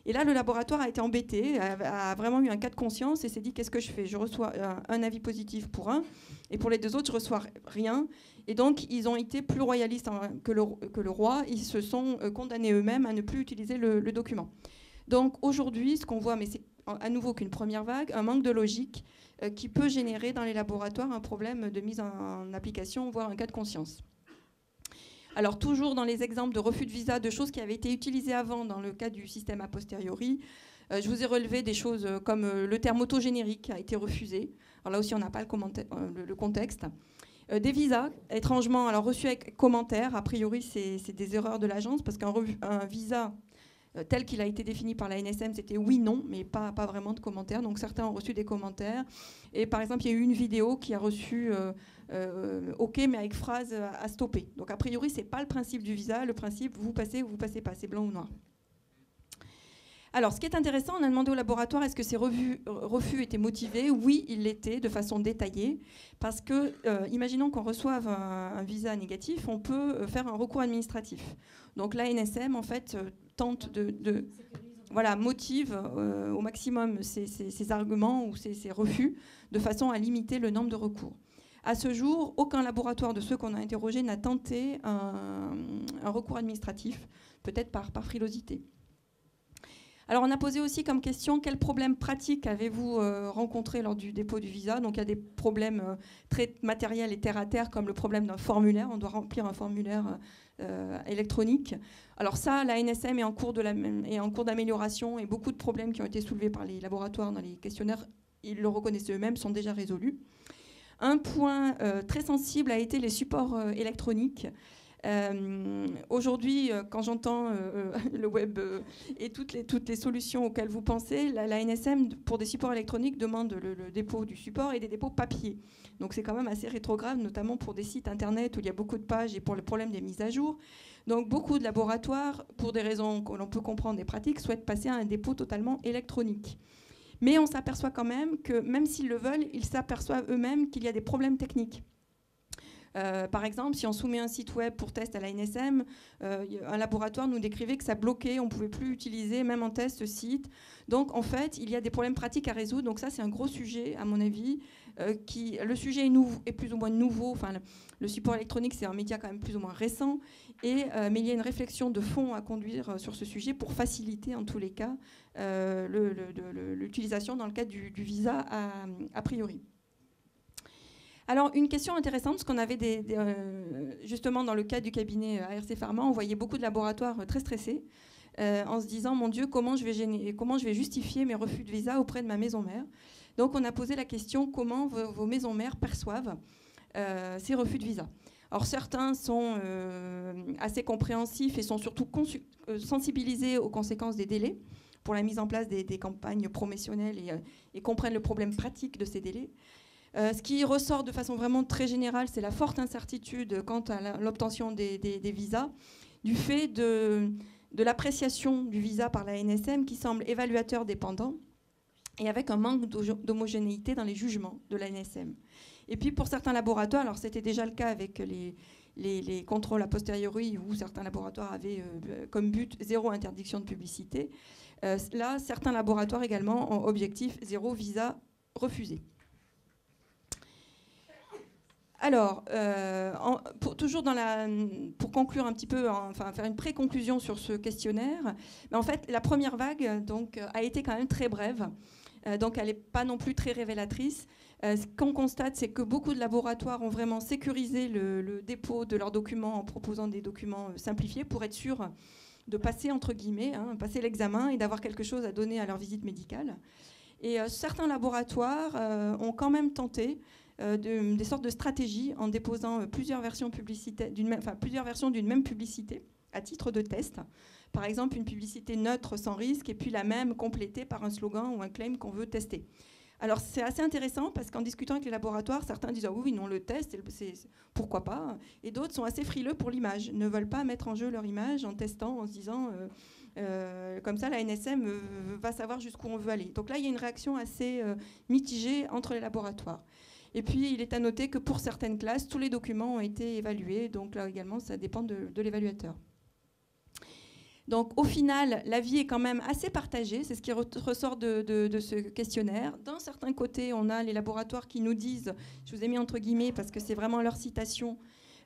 Et là, le laboratoire a été embêté, a vraiment eu un cas de conscience et s'est dit, qu'est-ce que je fais ? Je reçois un avis positif pour un, et pour les 2 autres, je reçois rien. Et donc, ils ont été plus royalistes que le roi. Ils se sont condamnés eux-mêmes à ne plus utiliser le document. Donc, aujourd'hui, ce qu'on voit, mais c'est à nouveau qu'une première vague, un manque de logique qui peut générer dans les laboratoires un problème de mise en application, voire un cas de conscience. Alors, toujours dans les exemples de refus de visa, de choses qui avaient été utilisées avant dans le cas du système a posteriori, je vous ai relevé des choses comme le terme autogénérique a été refusé. Alors là aussi, on n'a pas le contexte. Des visas, étrangement, alors reçus avec commentaires. A priori, c'est des erreurs de l'agence parce qu'un visa tel qu'il a été défini par la NSM, c'était oui, non, mais pas vraiment de commentaires. Donc certains ont reçu des commentaires. Et par exemple, il y a eu une vidéo qui a reçu OK, mais avec phrase à stopper. Donc a priori, ce n'est pas le principe du visa. Le principe, vous passez ou vous passez pas. C'est blanc ou noir. Alors, ce qui est intéressant, on a demandé au laboratoire est-ce que ces refus étaient motivés. Oui, ils l'étaient, de façon détaillée, parce que, imaginons qu'on reçoive un visa négatif, on peut faire un recours administratif. Donc l'ANSM, en fait, tente motive au maximum ces arguments ou ces refus, de façon à limiter le nombre de recours. À ce jour, aucun laboratoire de ceux qu'on a interrogés n'a tenté un recours administratif, peut-être par frilosité. Alors, on a posé aussi comme question, quels problèmes pratiques avez-vous rencontrés lors du dépôt du visa? Donc, il y a des problèmes très matériels et terre-à-terre, comme le problème d'un formulaire. On doit remplir un formulaire électronique. Alors ça, la NSM est en cours d'amélioration, et beaucoup de problèmes qui ont été soulevés par les laboratoires dans les questionnaires, ils le reconnaissaient eux-mêmes, sont déjà résolus. Un point très sensible a été les supports électroniques. Aujourd'hui, quand j'entends le web et toutes les solutions auxquelles vous pensez, la NSM, pour des supports électroniques, demande le dépôt du support et des dépôts papier. Donc c'est quand même assez rétrograde, notamment pour des sites internet où il y a beaucoup de pages et pour le problème des mises à jour. Donc beaucoup de laboratoires, pour des raisons que l'on peut comprendre des pratiques, souhaitent passer à un dépôt totalement électronique. Mais on s'aperçoit quand même que, même s'ils le veulent, ils s'aperçoivent eux-mêmes qu'il y a des problèmes techniques. Par exemple, si on soumet un site web pour test à la NSM, un laboratoire nous décrivait que ça bloquait, on ne pouvait plus utiliser, même en test, ce site. Donc, en fait, il y a des problèmes pratiques à résoudre. Donc ça, c'est un gros sujet, à mon avis. Le sujet est plus ou moins nouveau. Enfin, le support électronique, c'est un média quand même plus ou moins récent. Mais il y a une réflexion de fond à conduire sur ce sujet pour faciliter, en tous les cas, l'utilisation dans le cadre du visa a priori. Alors, une question intéressante, parce qu'on avait justement dans le cadre du cabinet ARC Pharma, on voyait beaucoup de laboratoires très stressés, en se disant, mon Dieu, comment je vais justifier mes refus de visa auprès de ma maison mère? Donc, on a posé la question, comment vos maisons mères perçoivent ces refus de visa? Alors, certains sont assez compréhensifs et sont surtout sensibilisés aux conséquences des délais pour la mise en place des campagnes promotionnelles et comprennent le problème pratique de ces délais. Ce qui ressort de façon vraiment très générale, c'est la forte incertitude quant à l'obtention des visas, du fait de l'appréciation du visa par la NSM qui semble évaluateur dépendant et avec un manque d'homogénéité dans les jugements de la NSM. Et puis pour certains laboratoires, alors c'était déjà le cas avec les contrôles a posteriori où certains laboratoires avaient comme but zéro interdiction de publicité, là certains laboratoires également ont objectif zéro visa refusé. Alors, pour conclure un petit peu, faire une pré-conclusion sur ce questionnaire, en fait, la première vague a été quand même très brève, donc elle n'est pas non plus très révélatrice. Ce qu'on constate, c'est que beaucoup de laboratoires ont vraiment sécurisé le dépôt de leurs documents en proposant des documents simplifiés pour être sûr de passer, entre guillemets, passer l'examen et d'avoir quelque chose à donner à leur visite médicale. Et certains laboratoires ont quand même tenté des sortes de stratégies en déposant plusieurs versions d'une même publicité à titre de test. Par exemple, une publicité neutre sans risque et puis la même complétée par un slogan ou un claim qu'on veut tester. Alors c'est assez intéressant parce qu'en discutant avec les laboratoires, certains disent « Ah oui, non, le test, pourquoi pas ?» Et d'autres sont assez frileux pour l'image, ne veulent pas mettre en jeu leur image en testant, en se disant comme ça la NSM va savoir jusqu'où on veut aller. Donc là, il y a une réaction assez mitigée entre les laboratoires. Et puis, il est à noter que pour certaines classes, tous les documents ont été évalués. Donc là également, ça dépend de l'évaluateur. Donc au final, l'avis est quand même assez partagé. C'est ce qui ressort de ce questionnaire. D'un certain côté, on a les laboratoires qui nous disent, je vous ai mis entre guillemets parce que c'est vraiment leur citation,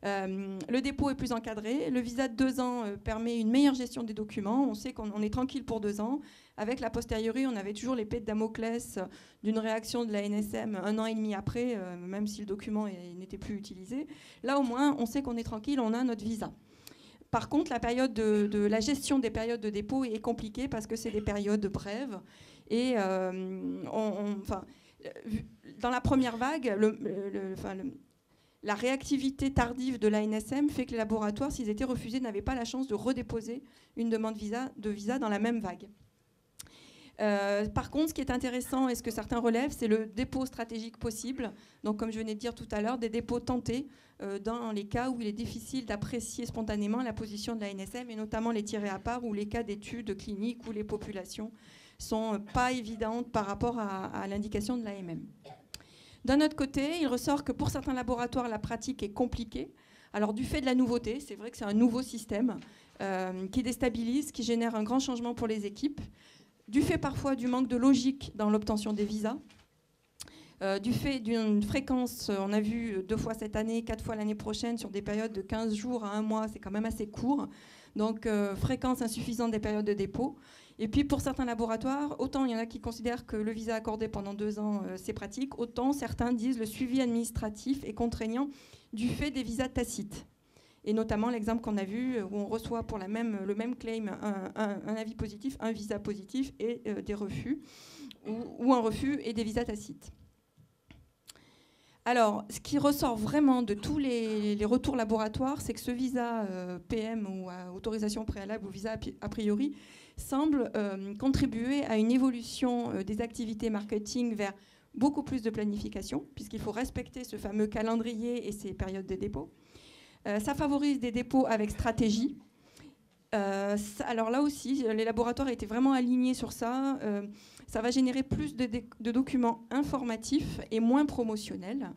le dépôt est plus encadré. Le visa de 2 ans permet une meilleure gestion des documents. On sait qu'on est tranquille pour 2 ans. Avec la posteriori, on avait toujours l'épée de Damoclès d'une réaction de la NSM 1 an et demi après, même si le document n'était plus utilisé. Là, au moins, on sait qu'on est tranquille, on a notre visa. Par contre, la période la gestion des périodes de dépôt est compliquée parce que c'est des périodes brèves. Et dans la première vague, la réactivité tardive de l'ANSM fait que les laboratoires, s'ils étaient refusés, n'avaient pas la chance de redéposer une demande de visa dans la même vague. Par contre, ce qui est intéressant et ce que certains relèvent, c'est le dépôt stratégique possible. Donc, comme je venais de dire tout à l'heure, des dépôts tentés dans les cas où il est difficile d'apprécier spontanément la position de la NSM, et notamment les tirés à part ou les cas d'études cliniques où les populations sont pas évidentes par rapport à l'indication de l'AMM. D'un autre côté, il ressort que pour certains laboratoires, la pratique est compliquée. Alors, du fait de la nouveauté, c'est vrai que c'est un nouveau système qui déstabilise, qui génère un grand changement pour les équipes, du fait parfois du manque de logique dans l'obtention des visas, du fait d'une fréquence, on a vu 2 fois cette année, 4 fois l'année prochaine, sur des périodes de 15 jours à 1 mois, c'est quand même assez court. Donc, fréquence insuffisante des périodes de dépôt. Et puis, pour certains laboratoires, autant il y en a qui considèrent que le visa accordé pendant 2 ans, c'est pratique, autant certains disent le suivi administratif est contraignant du fait des visas tacites. Et notamment l'exemple qu'on a vu, où on reçoit pour le même claim un avis positif, un visa positif et des refus, ou un refus et des visas tacites. Alors, ce qui ressort vraiment de tous les retours laboratoires, c'est que ce visa PM ou autorisation préalable ou visa a priori semble contribuer à une évolution des activités marketing vers beaucoup plus de planification, puisqu'il faut respecter ce fameux calendrier et ces périodes de dépôt. Ça favorise des dépôts avec stratégie. Alors là aussi, les laboratoires étaient vraiment alignés sur ça. Ça va générer plus de documents informatifs et moins promotionnels.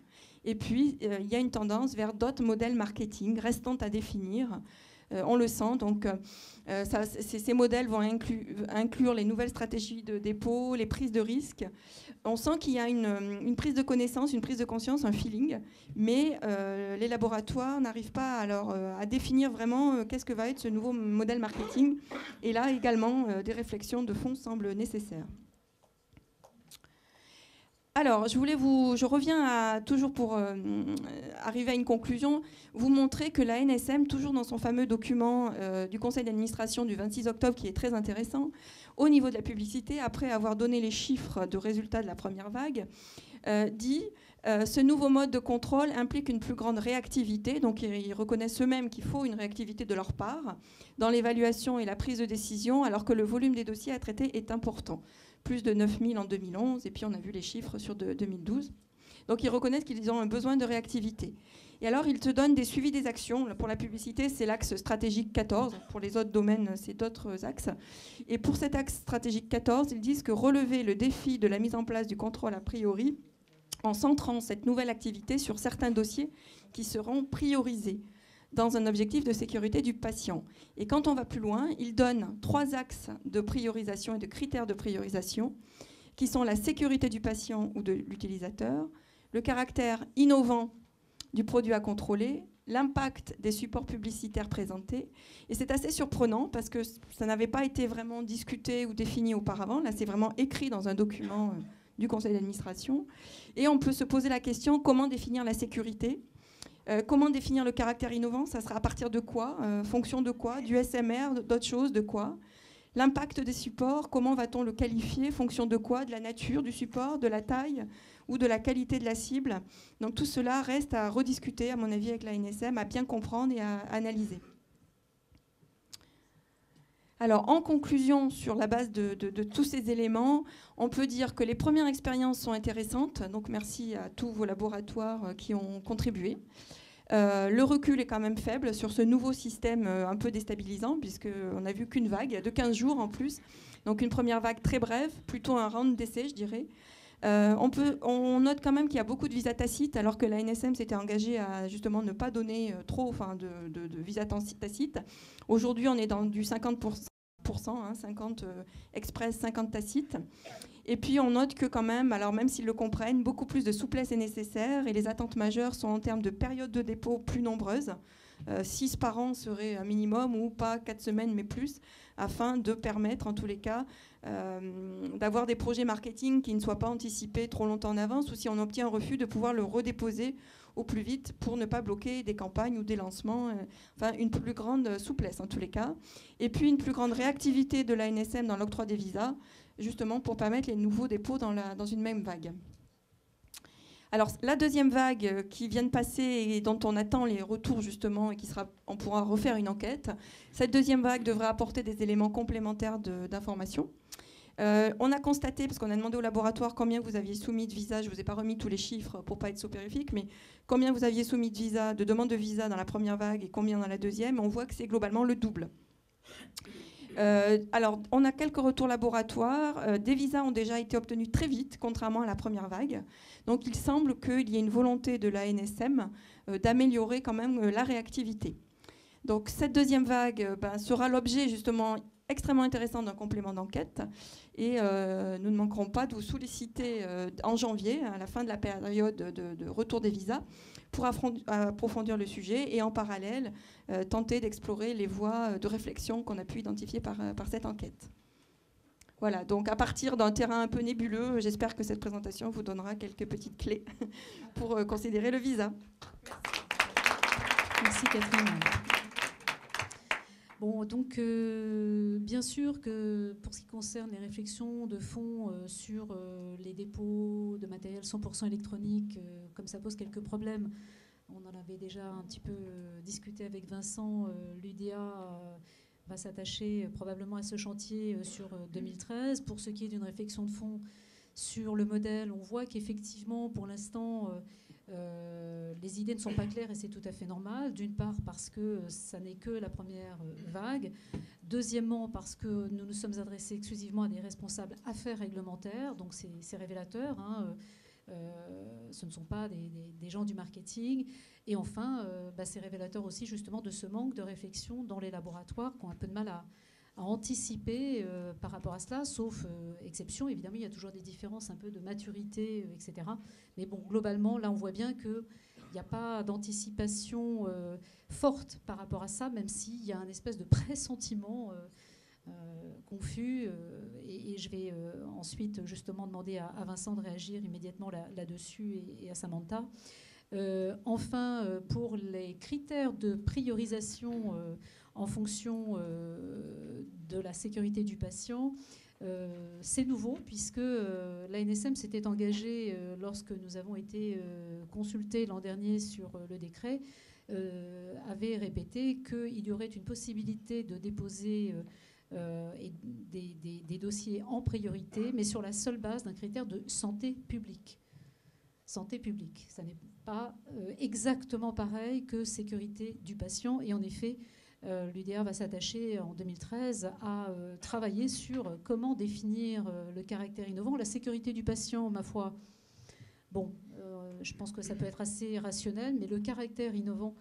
Et puis, il y a une tendance vers d'autres modèles marketing restant à définir. On le sent. Donc, ces modèles vont inclure les nouvelles stratégies de dépôt, les prises de risques. On sent qu'il y a une prise de connaissance, une prise de conscience, un feeling, mais les laboratoires n'arrivent pas alors, à définir vraiment qu'est-ce que va être ce nouveau modèle marketing. Et là également, des réflexions de fond semblent nécessaires. Alors, je reviens toujours pour arriver à une conclusion, vous montrer que la NSM, toujours dans son fameux document du conseil d'administration du 26 octobre, qui est très intéressant, au niveau de la publicité, après avoir donné les chiffres de résultats de la première vague, dit ce nouveau mode de contrôle implique une plus grande réactivité. Donc, ils reconnaissent eux-mêmes qu'il faut une réactivité de leur part dans l'évaluation et la prise de décision, alors que le volume des dossiers à traiter est important. Plus de 9000 en 2011, et puis on a vu les chiffres sur 2012. Donc ils reconnaissent qu'ils ont un besoin de réactivité. Et alors ils te donnent des suivis des actions. Pour la publicité, c'est l'axe stratégique 14. Pour les autres domaines, c'est d'autres axes. Et pour cet axe stratégique 14, ils disent que relever le défi de la mise en place du contrôle a priori, en centrant cette nouvelle activité sur certains dossiers qui seront priorisés dans un objectif de sécurité du patient. Et quand on va plus loin, il donne 3 axes de priorisation et de critères de priorisation, qui sont la sécurité du patient ou de l'utilisateur, le caractère innovant du produit à contrôler, l'impact des supports publicitaires présentés. Et c'est assez surprenant parce que ça n'avait pas été vraiment discuté ou défini auparavant. Là, c'est vraiment écrit dans un document du conseil d'administration. Et on peut se poser la question, comment définir la sécurité ? Comment définir le caractère innovant ? Ça sera à partir de quoi ? Fonction de quoi ? Du SMR, d'autres choses, de quoi ? L'impact des supports, comment va-t-on le qualifier ? Fonction de quoi ? De la nature du support, de la taille ou de la qualité de la cible ? Donc tout cela reste à rediscuter, à mon avis, avec la NSM, à bien comprendre et à analyser. Alors, en conclusion, sur la base de tous ces éléments, on peut dire que les premières expériences sont intéressantes. Donc, merci à tous vos laboratoires qui ont contribué. Le recul est quand même faible sur ce nouveau système un peu déstabilisant, puisqu'on n'a vu qu'une vague, de 15 jours en plus. Donc, une première vague très brève, plutôt un round d'essai, je dirais. On note quand même qu'il y a beaucoup de visas tacites, alors que la NSM s'était engagée à justement ne pas donner trop de visas tacites. Aujourd'hui, on est dans du 50%, 50 express, 50 tacites. Et puis, on note que quand même, alors même s'ils le comprennent, beaucoup plus de souplesse est nécessaire et les attentes majeures sont en termes de périodes de dépôt plus nombreuses. 6 par an serait un minimum ou pas 4 semaines, mais plus, afin de permettre, en tous les cas, d'avoir des projets marketing qui ne soient pas anticipés trop longtemps en avance ou si on obtient un refus, de pouvoir le redéposer au plus vite pour ne pas bloquer des campagnes ou des lancements. Enfin, une plus grande souplesse, en tous les cas. Et puis, une plus grande réactivité de la NSM dans l'octroi des visas, justement pour permettre les nouveaux dépôts dans une même vague. Alors, la deuxième vague qui vient de passer et dont on attend les retours, justement, et on pourra refaire une enquête, cette deuxième vague devrait apporter des éléments complémentaires d'information. On a constaté, parce qu'on a demandé au laboratoire combien vous aviez soumis de visa, je ne vous ai pas remis tous les chiffres pour ne pas être sopérifique, mais combien vous aviez soumis de demandes de visa dans la première vague et combien dans la deuxième, on voit que c'est globalement le double. Alors, on a quelques retours laboratoires. Des visas ont déjà été obtenus très vite, contrairement à la première vague. Donc, il semble qu'il y ait une volonté de l'ANSM d'améliorer quand même la réactivité. Donc, cette deuxième vague sera l'objet, justement, extrêmement intéressant d'un complément d'enquête. Et nous ne manquerons pas de vous solliciter en janvier, à la fin de la période de retour des visas, pour approfondir le sujet et en parallèle tenter d'explorer les voies de réflexion qu'on a pu identifier par cette enquête. Voilà, donc à partir d'un terrain un peu nébuleux, j'espère que cette présentation vous donnera quelques petites clés pour considérer le visa. Merci Catherine. Bon, donc, bien sûr que pour ce qui concerne les réflexions de fond sur les dépôts de matériel 100% électronique, comme ça pose quelques problèmes, on en avait déjà un petit peu discuté avec Vincent, l'UDA va s'attacher probablement à ce chantier sur 2013. Pour ce qui est d'une réflexion de fond sur le modèle, on voit qu'effectivement, pour l'instant, les idées ne sont pas claires et c'est tout à fait normal. D'une part parce que ça n'est que la première vague. Deuxièmement parce que nous nous sommes adressés exclusivement à des responsables affaires réglementaires, donc c'est révélateur. Ce ne sont pas des gens du marketing. Et enfin, c'est révélateur aussi justement de ce manque de réflexion dans les laboratoires qui ont un peu de mal à anticiper par rapport à cela, sauf exception. Évidemment, il y a toujours des différences un peu de maturité, etc. Mais bon, globalement, là, on voit bien qu'il n'y a pas d'anticipation forte par rapport à ça, même s'il y a un espèce de pressentiment confus. Et je vais ensuite justement demander à Vincent de réagir immédiatement là-dessus et à Samantha. Enfin, pour les critères de priorisation en fonction de la sécurité du patient, c'est nouveau puisque l'ANSM s'était engagée lorsque nous avons été consultés l'an dernier sur le décret, avait répété qu'il y aurait une possibilité de déposer des dossiers en priorité, mais sur la seule base d'un critère de santé publique. Santé publique, ça n'est pas exactement pareil que sécurité du patient. Et en effet, l'UDA va s'attacher en 2013 à travailler sur comment définir le caractère innovant. La sécurité du patient, ma foi, bon, je pense que ça peut être assez rationnel, mais le caractère innovant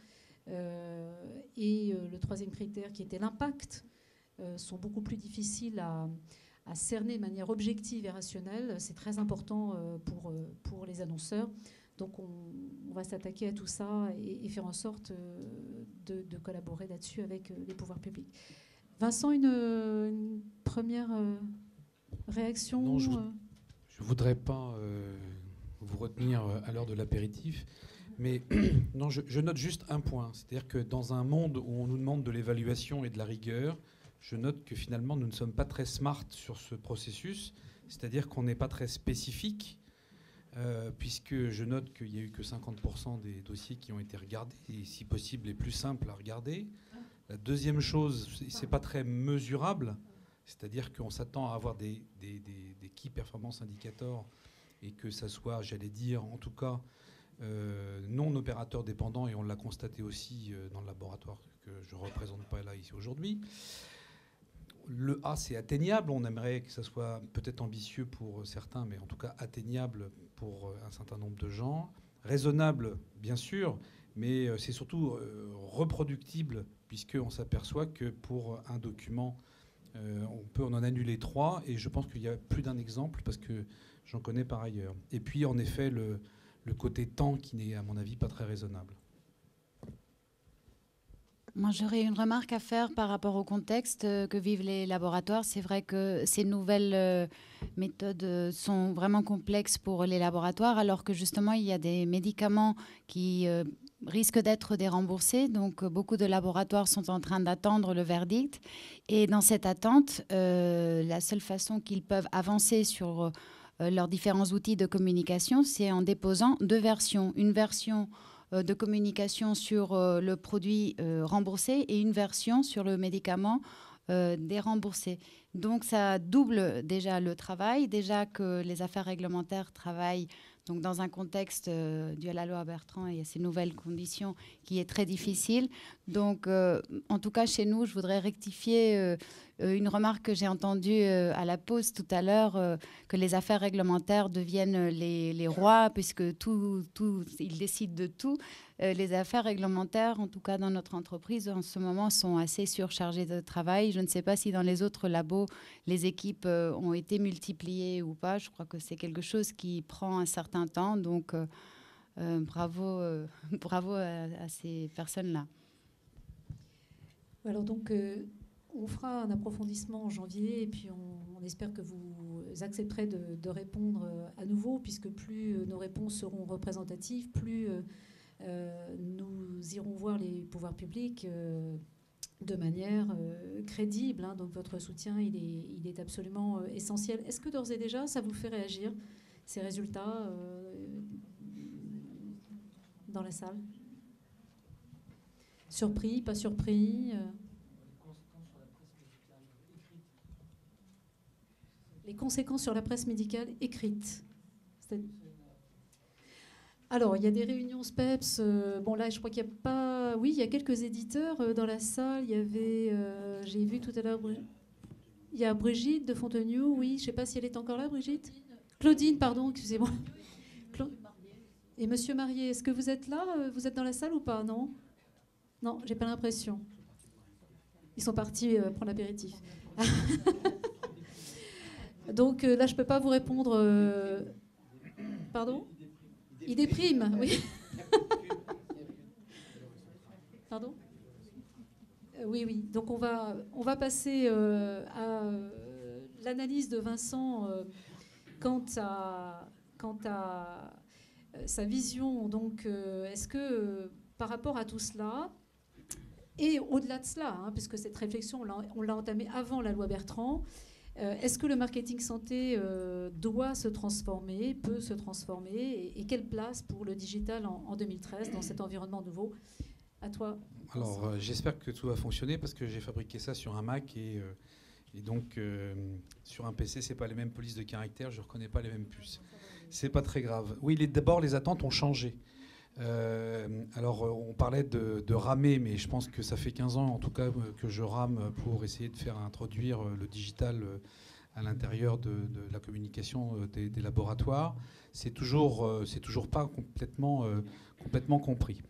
et le troisième critère qui était l'impact sont beaucoup plus difficiles à cerner de manière objective et rationnelle. C'est très important pour les annonceurs. Donc on va s'attaquer à tout ça et faire en sorte de collaborer là-dessus avec les pouvoirs publics. Vincent, une première réaction? Non, je ne voudrais pas vous retenir à l'heure de l'apéritif, mais non, je note juste un point. C'est-à-dire que dans un monde où on nous demande de l'évaluation et de la rigueur, je note que finalement, nous ne sommes pas très smart sur ce processus, c'est-à-dire qu'on n'est pas très spécifique, puisque je note qu'il n'y a eu que 50% des dossiers qui ont été regardés, et si possible les plus simples à regarder. La deuxième chose, c'est pas très mesurable, c'est-à-dire qu'on s'attend à avoir des key performance indicators et que ça soit, j'allais dire, en tout cas, non opérateur dépendant, et on l'a constaté aussi dans le laboratoire que je ne représente pas là ici aujourd'hui. Le A, c'est atteignable. On aimerait que ça soit peut-être ambitieux pour certains, mais en tout cas atteignable pour un certain nombre de gens. Raisonnable, bien sûr, mais c'est surtout reproductible, puisqu'on s'aperçoit que pour un document, on peut en annuler 3, et je pense qu'il y a plus d'un exemple, parce que j'en connais par ailleurs. Et puis, en effet, le côté temps qui n'est, à mon avis, pas très raisonnable. Moi, j'aurais une remarque à faire par rapport au contexte que vivent les laboratoires. C'est vrai que ces nouvelles méthodes sont vraiment complexes pour les laboratoires, alors que justement, il y a des médicaments qui risquent d'être déremboursés. Donc, beaucoup de laboratoires sont en train d'attendre le verdict. Et dans cette attente, la seule façon qu'ils peuvent avancer sur leurs différents outils de communication, c'est en déposant 2 versions. Une version de communication sur le produit remboursé et une version sur le médicament déremboursé. Donc, ça double déjà le travail. Déjà que les affaires réglementaires travaillent donc, dans un contexte dû à la loi Bertrand et à ces nouvelles conditions qui est très difficile. Donc, en tout cas, chez nous, je voudrais rectifier une remarque que j'ai entendue à la pause tout à l'heure, que les affaires réglementaires deviennent les rois, puisque ils décident de tout. Les affaires réglementaires, en tout cas dans notre entreprise, en ce moment, sont assez surchargées de travail. Je ne sais pas si dans les autres labos, les équipes ont été multipliées ou pas. Je crois que c'est quelque chose qui prend un certain temps. Donc, bravo à ces personnes-là. Alors donc, on fera un approfondissement en janvier et puis on espère que vous accepterez de répondre à nouveau, puisque plus nos réponses seront représentatives, plus nous irons voir les pouvoirs publics de manière crédible. Hein. Donc votre soutien, il est absolument essentiel. Est-ce que d'ores et déjà, ça vous fait réagir, ces résultats dans la salle? Surpris, pas surpris Les conséquences sur la presse médicale écrite. Alors, il y a des réunions SPEPS. Bon, là, je crois qu'il n'y a pas... Oui, il y a quelques éditeurs dans la salle. Il y avait... j'ai vu tout à l'heure... Il y a Brigitte de Fontenay-sous. Oui, je ne sais pas si elle est encore là, Brigitte. Claudine, pardon, excusez-moi. Et Monsieur Marié, est-ce que vous êtes là? Vous êtes dans la salle ou pas? Non? Non, j'ai pas l'impression. Ils sont partis prendre l'apéritif. Donc là, je ne peux pas vous répondre. Pardon? Il déprime, oui. Pardon? Oui, oui. Donc on va passer à l'analyse de Vincent quant à sa vision. Donc, est-ce que par rapport à tout cela, et au-delà de cela, hein, puisque cette réflexion, on l'a entamée avant la loi Bertrand, est-ce que le marketing santé doit se transformer, peut se transformer, et quelle place pour le digital en 2013 dans cet environnement nouveau? À toi. Alors, j'espère que tout va fonctionner parce que j'ai fabriqué ça sur un Mac et donc sur un PC, c'est pas les mêmes polices de caractère, je reconnais pas les mêmes puces. C'est pas très grave. Oui, d'abord, les attentes ont changé. Alors, on parlait de ramer, mais je pense que ça fait 15 ans, en tout cas, que je rame pour essayer de faire introduire le digital à l'intérieur de la communication des laboratoires. C'est toujours pas complètement compris.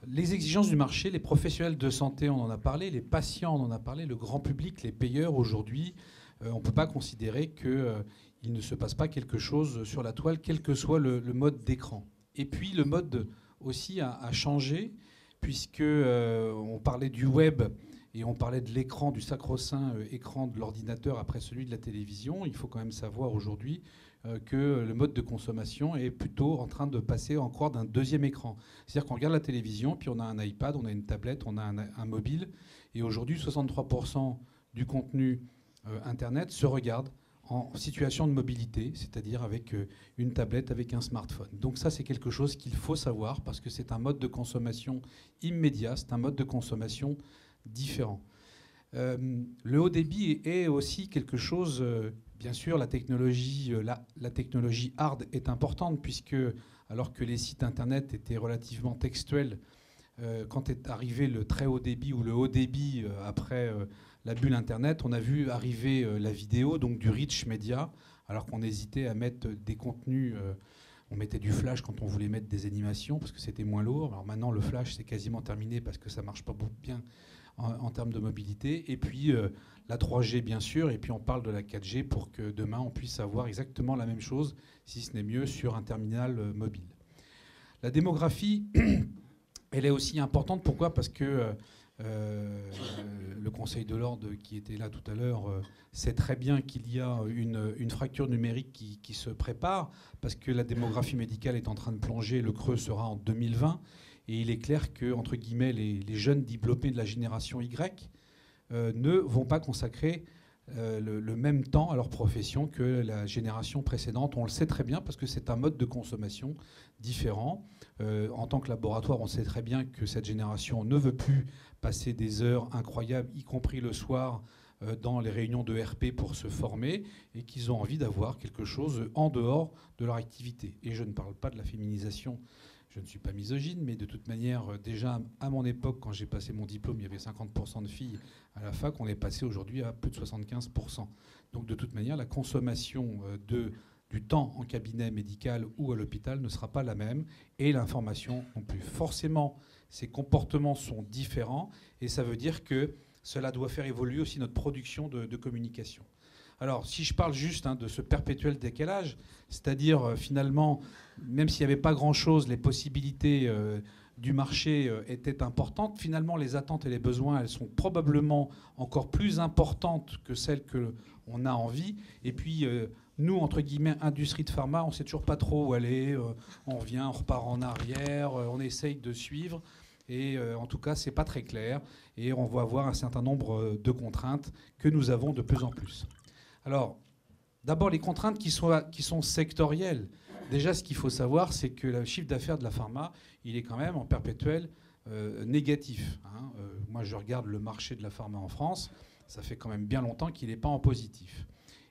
Les exigences du marché, les professionnels de santé, on en a parlé, les patients, on en a parlé, le grand public, les payeurs, aujourd'hui, on ne peut pas considérer qu'il ne se passe pas quelque chose sur la toile, quel que soit le mode d'écran. Et puis, le mode aussi a changé, puisque on parlait du web et on parlait de l'écran, du sacro-saint écran de l'ordinateur après celui de la télévision. Il faut quand même savoir aujourd'hui que le mode de consommation est plutôt en train de passer encore d'un deuxième écran. C'est-à-dire qu'on regarde la télévision, puis on a un iPad, on a une tablette, on a un mobile, et aujourd'hui 63% du contenu Internet se regarde en situation de mobilité, c'est-à-dire avec une tablette, avec un smartphone. Donc ça, c'est quelque chose qu'il faut savoir parce que c'est un mode de consommation immédiat, c'est un mode de consommation différent. Le haut débit est aussi quelque chose, bien sûr, la technologie hard est importante puisque, alors que les sites Internet étaient relativement textuels, quand est arrivé le très haut débit ou le haut débit après la bulle Internet, on a vu arriver la vidéo, donc du rich media, alors qu'on hésitait à mettre des contenus. On mettait du flash quand on voulait mettre des animations parce que c'était moins lourd. Alors maintenant, le flash, c'est quasiment terminé parce que ça ne marche pas bien en termes de mobilité. Et puis la 3G, bien sûr. Et puis on parle de la 4G pour que demain, on puisse avoir exactement la même chose, si ce n'est mieux, sur un terminal mobile. La démographie, elle est aussi importante. Pourquoi? Parce que le Conseil de l'ordre qui était là tout à l'heure sait très bien qu'il y a une fracture numérique qui se prépare parce que la démographie médicale est en train de plonger, le creux sera en 2020 et il est clair que, entre guillemets, les jeunes diplômés de la génération Y ne vont pas consacrer le même temps à leur profession que la génération précédente. On le sait très bien parce que c'est un mode de consommation différent. En tant que laboratoire, on sait très bien que cette génération ne veut plus passer des heures incroyables, y compris le soir, dans les réunions de RP pour se former et qu'ils ont envie d'avoir quelque chose en dehors de leur activité. Et je ne parle pas de la féminisation. Je ne suis pas misogyne, mais de toute manière, déjà à mon époque, quand j'ai passé mon diplôme, il y avait 50% de filles à la fac. On est passé aujourd'hui à plus de 75%. Donc de toute manière, la consommation du temps en cabinet médical ou à l'hôpital ne sera pas la même, et l'information non plus. Forcément, ces comportements sont différents, et ça veut dire que cela doit faire évoluer aussi notre production de communication. Alors, si je parle juste de ce perpétuel décalage, c'est-à-dire finalement, même s'il n'y avait pas grand-chose, les possibilités du marché étaient importantes. Finalement, les attentes et les besoins, elles sont probablement encore plus importantes que celles qu'on a envie. Et puis, nous, entre guillemets, industrie de pharma, on ne sait toujours pas trop où aller. On revient, on repart en arrière, on essaye de suivre. Et en tout cas, ce n'est pas très clair. Et on va avoir un certain nombre de contraintes que nous avons de plus en plus. Alors, d'abord, les contraintes qui sont sectorielles. Déjà, ce qu'il faut savoir, c'est que le chiffre d'affaires de la pharma, il est quand même en perpétuel négatif. Moi, je regarde le marché de la pharma en France. Ça fait quand même bien longtemps qu'il n'est pas en positif.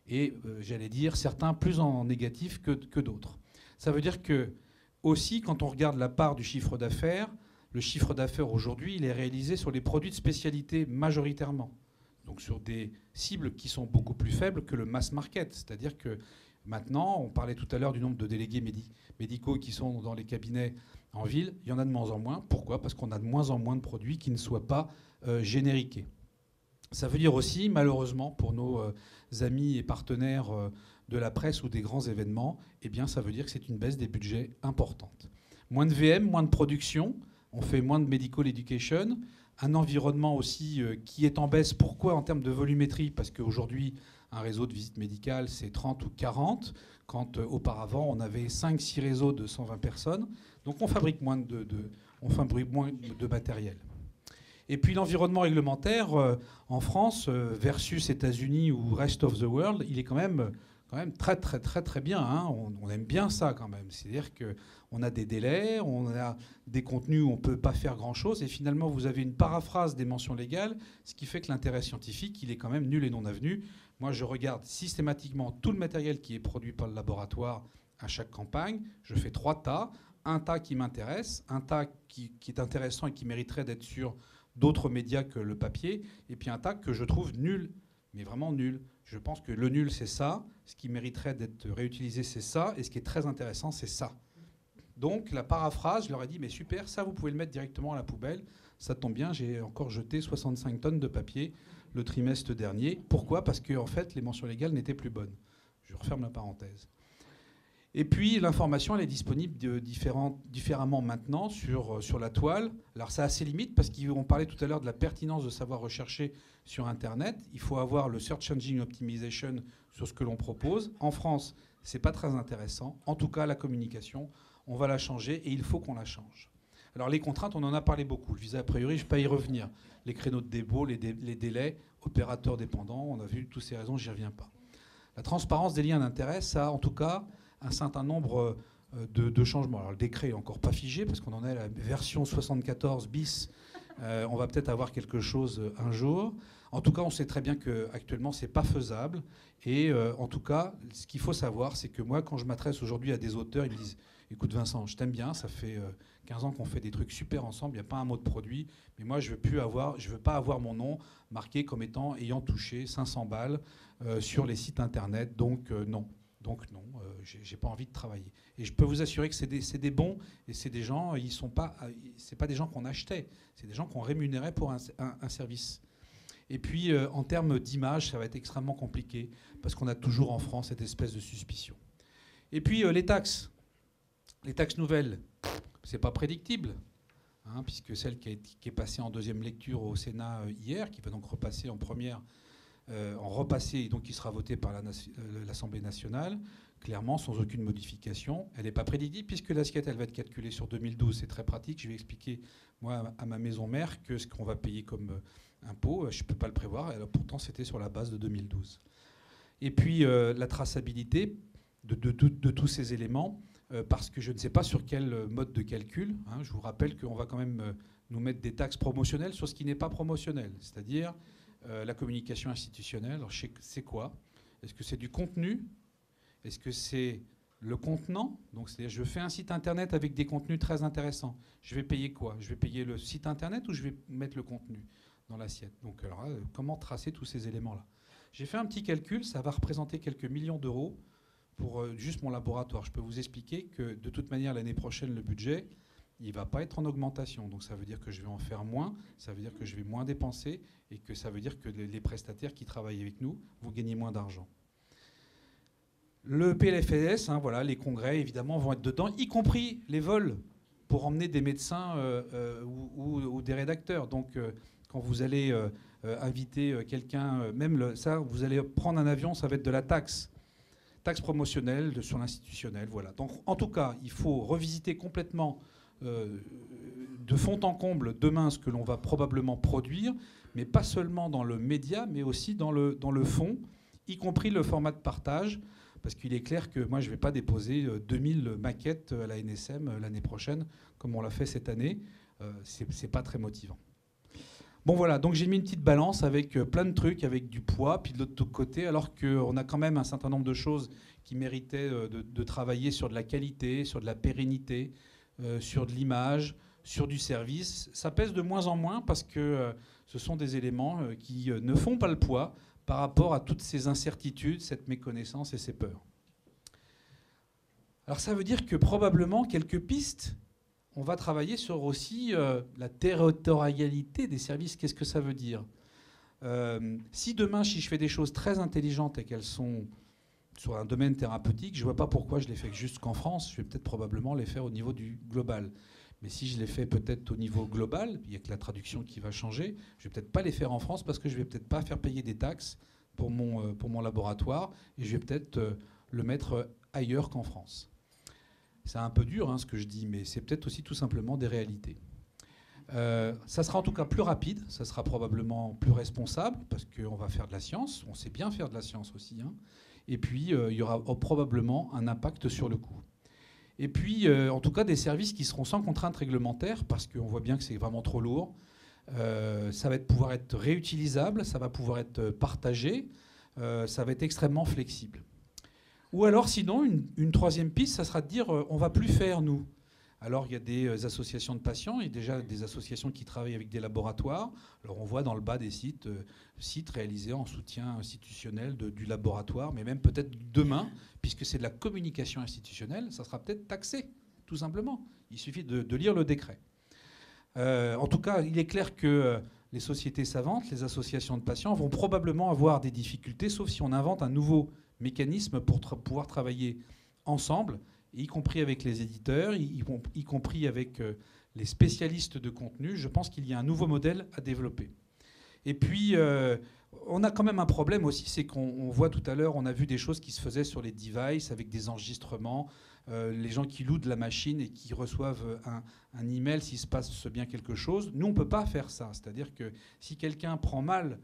Et j'allais dire, certains plus en négatif que d'autres. Ça veut dire que, aussi, quand on regarde la part du chiffre d'affaires, le chiffre d'affaires aujourd'hui, il est réalisé sur les produits de spécialité majoritairement. Donc sur des cibles qui sont beaucoup plus faibles que le mass market. C'est-à-dire que maintenant, on parlait tout à l'heure du nombre de délégués médicaux qui sont dans les cabinets en ville. Il y en a de moins en moins. Pourquoi ? Parce qu'on a de moins en moins de produits qui ne soient pas génériqués. Ça veut dire aussi, malheureusement, pour nos amis et partenaires de la presse ou des grands événements, eh bien, ça veut dire que c'est une baisse des budgets importante. Moins de VM, moins de production. On fait moins de medical education. Un environnement aussi qui est en baisse. Pourquoi en termes de volumétrie ? Parce qu'aujourd'hui, un réseau de visite médicale, c'est 30 ou 40, quand auparavant, on avait 5-6 réseaux de 120 personnes. Donc on fabrique moins de matériel. Et puis l'environnement réglementaire, en France, versus États-Unis ou rest of the world, il est quand même très, très, très, très bien. On aime bien ça quand même. C'est-à-dire qu'on a des délais, on a des contenus où on ne peut pas faire grand-chose. Et finalement, vous avez une paraphrase des mentions légales, ce qui fait que l'intérêt scientifique, il est quand même nul et non avenu. Moi, je regarde systématiquement tout le matériel qui est produit par le laboratoire à chaque campagne. Je fais 3 tas. Un tas qui m'intéresse, un tas qui est intéressant et qui mériterait d'être sur d'autres médias que le papier, et puis un tas que je trouve nul, mais vraiment nul. Je pense que le nul, c'est ça. Ce qui mériterait d'être réutilisé, c'est ça. Et ce qui est très intéressant, c'est ça. Donc, la paraphrase, je leur ai dit, mais super, ça, vous pouvez le mettre directement à la poubelle. Ça tombe bien, j'ai encore jeté 65 tonnes de papier le trimestre dernier. Pourquoi ? Parce que, en fait, les mentions légales n'étaient plus bonnes. Je referme la parenthèse. Et puis, l'information, elle est disponible différemment maintenant sur la toile. Alors, ça a ses limites, parce qu'on parlait tout à l'heure de la pertinence de savoir rechercher sur Internet. Il faut avoir le Search Engine Optimization sur ce que l'on propose. En France, ce n'est pas très intéressant. En tout cas, la communication, on va la changer, et il faut qu'on la change. Alors, les contraintes, on en a parlé beaucoup. Le visa a priori, je ne vais pas y revenir. Les créneaux de dépôt, les délais, opérateurs dépendants, on a vu toutes ces raisons, je n'y reviens pas. La transparence des liens d'intérêt, ça, en tout cas, un certain nombre de changements. Alors le décret n'est encore pas figé parce qu'on en est à la version 74 bis. On va peut-être avoir quelque chose un jour. En tout cas, on sait très bien qu'actuellement, ce n'est pas faisable. Et en tout cas, ce qu'il faut savoir, c'est que moi, quand je m'adresse aujourd'hui à des auteurs, ils me disent « Écoute Vincent, je t'aime bien, ça fait 15 ans qu'on fait des trucs super ensemble, il n'y a pas un mot de produit, mais moi, je ne veux pas avoir mon nom marqué comme ayant touché 500 balles sur les sites Internet, donc non. » Donc non, j'ai pas envie de travailler. Et je peux vous assurer que c'est des bons, et c'est des gens, c'est pas des gens qu'on achetait, c'est des gens qu'on rémunérait pour un service. Et puis en termes d'image, ça va être extrêmement compliqué, parce qu'on a toujours en France cette espèce de suspicion. Et puis les taxes nouvelles, c'est pas prédictible, puisque celle qui est passée en deuxième lecture au Sénat hier, qui va donc repasser en première, donc qui sera votée par l'Assemblée nationale, clairement sans aucune modification. Elle n'est pas prédictible puisque l'assiette, elle va être calculée sur 2012. C'est très pratique. Je vais expliquer, moi, à ma maison mère, que ce qu'on va payer comme impôt, je ne peux pas le prévoir. Alors, pourtant, c'était sur la base de 2012. Et puis, la traçabilité de tous ces éléments, parce que je ne sais pas sur quel mode de calcul. Je vous rappelle qu'on va quand même nous mettre des taxes promotionnelles sur ce qui n'est pas promotionnel. C'est-à-dire la communication institutionnelle. Alors, c'est quoi? Est-ce que c'est du contenu? Est-ce que c'est le contenant? Donc, c'est-à-dire, je fais un site internet avec des contenus très intéressants. Je vais payer quoi? Je vais payer le site internet ou je vais mettre le contenu dans l'assiette? Donc, alors, comment tracer tous ces éléments-là? J'ai fait un petit calcul, ça va représenter quelques millions d'euros pour juste mon laboratoire. Je peux vous expliquer que de toute manière, l'année prochaine, le budget, il ne va pas être en augmentation. Donc ça veut dire que je vais en faire moins, ça veut dire que je vais moins dépenser et que ça veut dire que les prestataires qui travaillent avec nous vont gagner moins d'argent. Le PLFSS, voilà, les congrès, évidemment, vont être dedans, y compris les vols pour emmener des médecins ou des rédacteurs. Donc quand vous allez inviter quelqu'un, ça, vous allez prendre un avion, ça va être de la taxe promotionnelle sur l'institutionnel. Voilà. Donc, en tout cas, il faut revisiter complètement de fond en comble demain ce que l'on va probablement produire, mais pas seulement dans le média, mais aussi dans le fond, y compris le format de partage, parce qu'il est clair que moi, je ne vais pas déposer 2000 maquettes à la NSM l'année prochaine, comme on l'a fait cette année. C'est pas très motivant. Bon voilà, donc j'ai mis une petite balance avec plein de trucs, avec du poids, puis de l'autre côté, alors qu'on a quand même un certain nombre de choses qui méritaient de travailler sur de la qualité, sur de la pérennité, sur de l'image, sur du service. Ça pèse de moins en moins parce que ce sont des éléments qui ne font pas le poids par rapport à toutes ces incertitudes, cette méconnaissance et ces peurs. Alors ça veut dire que probablement quelques pistes. On va travailler sur aussi la territorialité des services. Qu'est-ce que ça veut dire? Si demain, si je fais des choses très intelligentes et qu'elles sont sur un domaine thérapeutique, je ne vois pas pourquoi je les fais juste qu'en France. Je vais peut-être probablement les faire au niveau du global. Mais si je les fais peut-être au niveau global, il n'y a que la traduction qui va changer, je ne vais peut-être pas les faire en France parce que je ne vais peut-être pas faire payer des taxes pour mon laboratoire et je vais peut-être le mettre ailleurs qu'en France. C'est un peu dur ce que je dis, mais c'est peut-être aussi tout simplement des réalités. Ça sera en tout cas plus rapide, ça sera probablement plus responsable, parce qu'on va faire de la science, on sait bien faire de la science aussi, et puis il y aura probablement un impact sur le coût. Et puis, en tout cas, des services qui seront sans contrainte réglementaire, parce qu'on voit bien que c'est vraiment trop lourd. Ça va pouvoir être réutilisable, ça va pouvoir être partagé, ça va être extrêmement flexible. Ou alors, sinon, une troisième piste, ça sera de dire on ne va plus faire, nous. Alors, il y a des associations de patients, il y a déjà des associations qui travaillent avec des laboratoires. Alors, on voit dans le bas des sites réalisés en soutien institutionnel du laboratoire, mais même peut-être demain, puisque c'est de la communication institutionnelle, ça sera peut-être taxé, tout simplement. Il suffit de lire le décret. En tout cas, il est clair que les sociétés savantes, les associations de patients vont probablement avoir des difficultés, sauf si on invente un nouveau mécanisme pour pouvoir travailler ensemble, y compris avec les éditeurs, y compris avec les spécialistes de contenu. Je pense qu'il y a un nouveau modèle à développer. Et puis, on a quand même un problème aussi, c'est qu'on voit tout à l'heure, on a vu des choses qui se faisaient sur les devices avec des enregistrements, les gens qui louent de la machine et qui reçoivent un email s'il se passe bien quelque chose. Nous, on ne peut pas faire ça. C'est-à-dire que si quelqu'un prend mal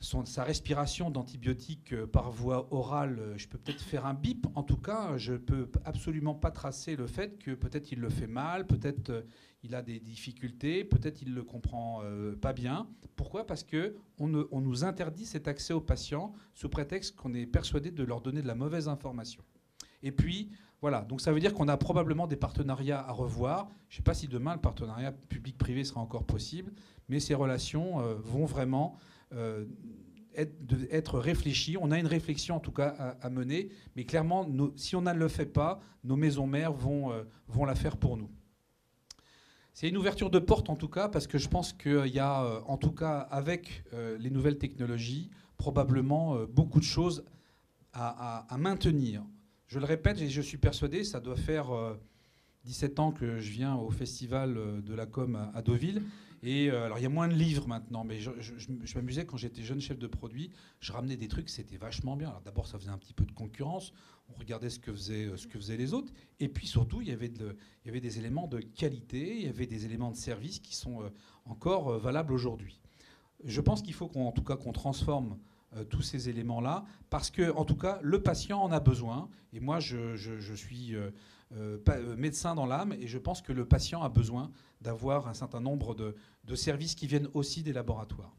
sa respiration d'antibiotiques par voie orale, je peux peut-être faire un bip. En tout cas, je ne peux absolument pas tracer le fait que peut-être il le fait mal, peut-être il a des difficultés, peut-être il ne le comprend pas bien. Pourquoi? Parce qu'on nous interdit cet accès aux patients sous prétexte qu'on est persuadé de leur donner de la mauvaise information. Et puis, voilà, donc ça veut dire qu'on a probablement des partenariats à revoir. Je ne sais pas si demain le partenariat public-privé sera encore possible, mais ces relations vont vraiment être réfléchies. On a une réflexion en tout cas à mener, mais clairement, si on ne le fait pas, nos maisons mères vont la faire pour nous. C'est une ouverture de porte en tout cas, parce que je pense qu'il y a, en tout cas avec les nouvelles technologies, probablement beaucoup de choses à maintenir. Je le répète, et je suis persuadé, ça doit faire 17 ans que je viens au festival de la com à Deauville. Et alors, il y a moins de livres maintenant, mais je m'amusais quand j'étais jeune chef de produit. Je ramenais des trucs, c'était vachement bien. Alors d'abord, ça faisait un petit peu de concurrence. On regardait ce que faisaient les autres. Et puis surtout, il y avait des éléments de qualité, il y avait des éléments de service qui sont encore valables aujourd'hui. Je pense qu'il faut qu'on transforme tous ces éléments-là, parce que, en tout cas, le patient en a besoin. Et moi, je suis médecin dans l'âme, et je pense que le patient a besoin d'avoir un certain nombre de services qui viennent aussi des laboratoires.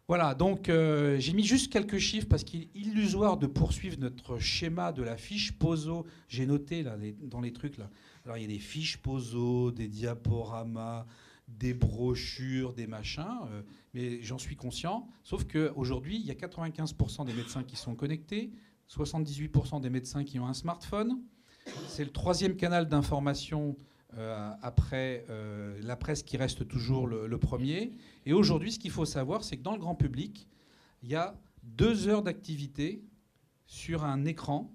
Voilà, donc j'ai mis juste quelques chiffres parce qu'il est illusoire de poursuivre notre schéma de la fiche POSO. J'ai noté là, dans les trucs là. Alors il y a des fiches POSO, des diaporamas, des brochures, des machins, mais j'en suis conscient. Sauf qu'aujourd'hui, il y a 95% des médecins qui sont connectés, 78% des médecins qui ont un smartphone. C'est le troisième canal d'information après la presse qui reste toujours le premier. Et aujourd'hui, ce qu'il faut savoir, c'est que dans le grand public, il y a 2 heures d'activité sur un écran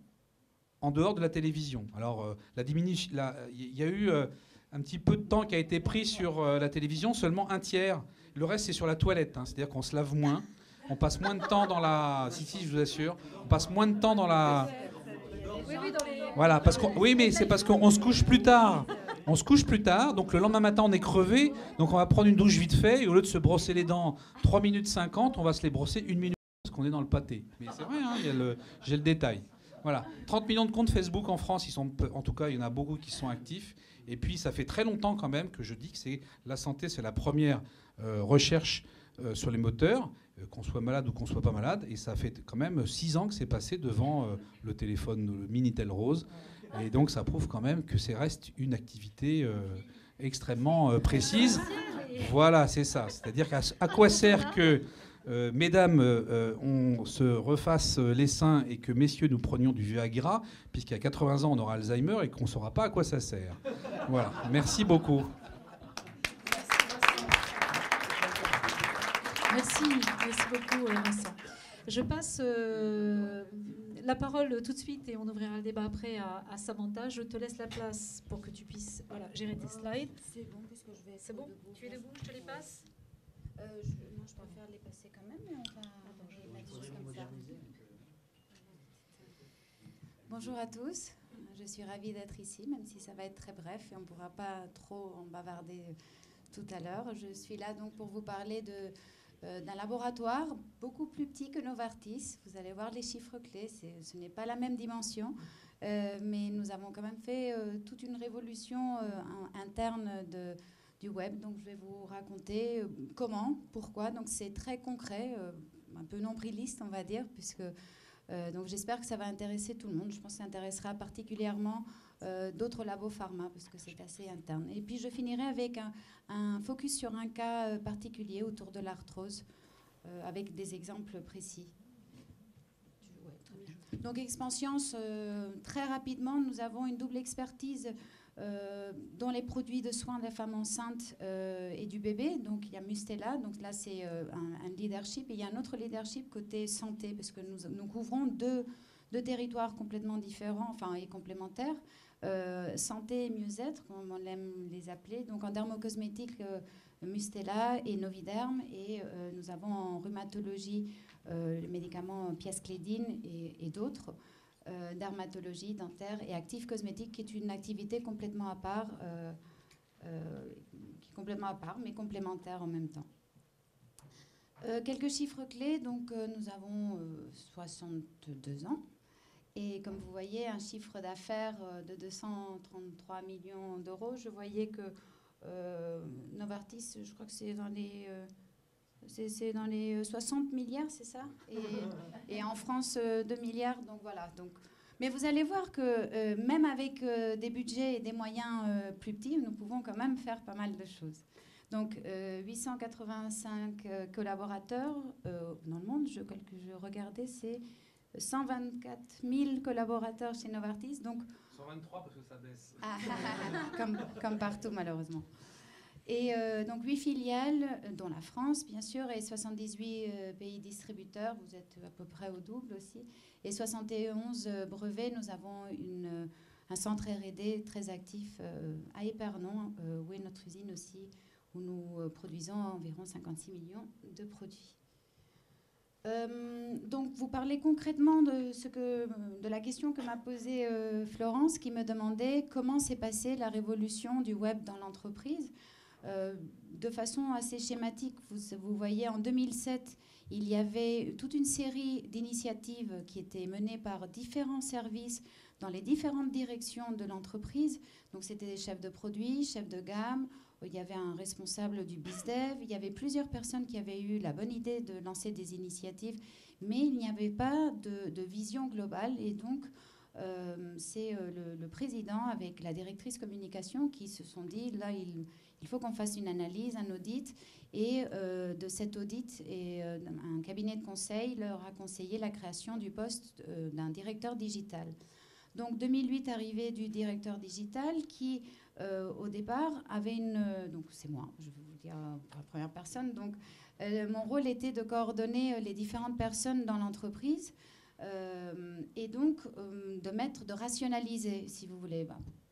en dehors de la télévision. Alors, il y a eu un petit peu de temps qui a été pris sur la télévision, seulement 1/3. Le reste, c'est sur la toilette. Hein. C'est-à-dire qu'on se lave moins, on passe moins de temps dans la... Si, je vous assure. On passe moins de temps dans la... Voilà, oui, mais c'est parce qu'on se couche plus tard. On se couche plus tard, donc le lendemain matin, on est crevé, donc on va prendre une douche vite fait, et au lieu de se brosser les dents 3 minutes 50, on va se les brosser 1 minute, parce qu'on est dans le pâté. Mais c'est vrai, hein, j'ai le détail. Voilà, 30 millions de comptes Facebook en France, en tout cas, il y en a beaucoup qui sont actifs. Et puis, ça fait très longtemps quand même que je dis que la santé, c'est la première recherche sur les moteurs, qu'on soit malade ou qu'on soit pas malade. Et ça fait quand même 6 ans que c'est passé devant le téléphone, le Minitel Rose. Et donc, ça prouve quand même que ça reste une activité extrêmement précise. Voilà, c'est ça. C'est-à-dire à quoi sert que, mesdames, on se refasse les seins et que, messieurs, nous prenions du Viagra, puisqu'à 80 ans, on aura Alzheimer et qu'on ne saura pas à quoi ça sert. Voilà. Merci beaucoup. Merci beaucoup, Vincent. Je passe la parole tout de suite et on ouvrira le débat après à Samantha. Je te laisse la place pour que tu puisses gérer tes slides. C'est bon, puisque je vais être bon debout. Tu es debout, je te les passe je préfère les passer quand même, mais on va les mettre juste comme ça. Bonjour à tous, je suis ravie d'être ici, même si ça va être très bref et on ne pourra pas trop en bavarder tout à l'heure. Je suis là donc pour vous parler d'un laboratoire beaucoup plus petit que Novartis. Vous allez voir les chiffres clés, ce n'est pas la même dimension, mais nous avons quand même fait toute une révolution interne du web. Donc je vais vous raconter comment, pourquoi. Donc c'est très concret, un peu nombriliste on va dire, puisque donc j'espère que ça va intéresser tout le monde. Je pense que ça intéressera particulièrement d'autres labos pharma parce que c'est assez interne. Et puis je finirai avec un focus sur un cas particulier autour de l'arthrose avec des exemples précis. Donc Expanscience, très rapidement, nous avons une double expertise dans les produits de soins des femmes enceintes et du bébé. Donc il y a Mustela, donc là c'est un leadership, et il y a un autre leadership côté santé, parce que nous couvrons deux territoires complètement différents, et complémentaires, santé et mieux-être, comme on aime les appeler. Donc en dermocosmétique, Mustela et Noviderm, et nous avons en rhumatologie le médicament Piasclédine et d'autres. Dermatologie, dentaire et actif cosmétique, qui est une activité complètement à part, mais complémentaire en même temps. Quelques chiffres clés. Donc, nous avons 62 ans. Et comme vous voyez, un chiffre d'affaires de 233 millions d'euros. Je voyais que Novartis, je crois que c'est dans les... C'est dans les 60 milliards, c'est ça, et en France, 2 milliards. Donc voilà. Mais vous allez voir que même avec des budgets et des moyens plus petits, nous pouvons quand même faire pas mal de choses. Donc 885 collaborateurs dans le monde. Je regardais, c'est 124 000 collaborateurs chez Novartis. Donc 123 parce que ça baisse. Comme partout, malheureusement. Et donc 8 filiales, dont la France, bien sûr, et 78 pays distributeurs. Vous êtes à peu près au double aussi. Et 71 brevets. Nous avons un centre R&D très actif à Épernon, où est notre usine aussi, où nous produisons environ 56 millions de produits. Donc, vous parlez concrètement de la question que m'a posée Florence, qui me demandait comment s'est passée la révolution du web dans l'entreprise. De façon assez schématique, vous voyez, en 2007, il y avait toute une série d'initiatives qui étaient menées par différents services dans les différentes directions de l'entreprise. Donc c'était des chefs de produits, chefs de gamme, il y avait un responsable du BizDev, il y avait plusieurs personnes qui avaient eu la bonne idée de lancer des initiatives, mais il n'y avait pas de vision globale. Et donc, c'est le président avec la directrice communication qui se sont dit, là, il faut qu'on fasse une analyse, un audit. Et de cet audit, un cabinet de conseil leur a conseillé la création du poste d'un directeur digital. Donc 2008, arrivée du directeur digital qui, au départ, avait donc c'est moi, je vais vous dire pour la première personne. Donc mon rôle était de coordonner les différentes personnes dans l'entreprise et donc de rationaliser, si vous voulez.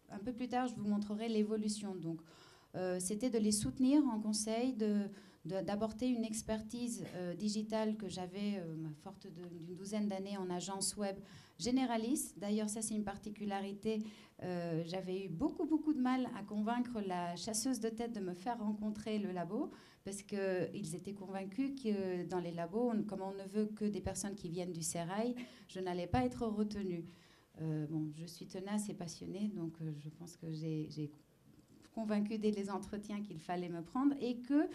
Un peu plus tard, je vous montrerai l'évolution. Donc c'était de les soutenir en conseil, d'apporter une expertise digitale que j'avais, forte d'une douzaine d'années en agence web généraliste. D'ailleurs, ça, c'est une particularité. J'avais eu beaucoup de mal à convaincre la chasseuse de tête de me faire rencontrer le labo, parce qu'ils étaient convaincus que dans les labos, comme on ne veut que des personnes qui viennent du sérail, je n'allais pas être retenue. Je suis tenace et passionnée, donc je pense que j'ai convaincu dès les entretiens qu'il fallait me prendre et que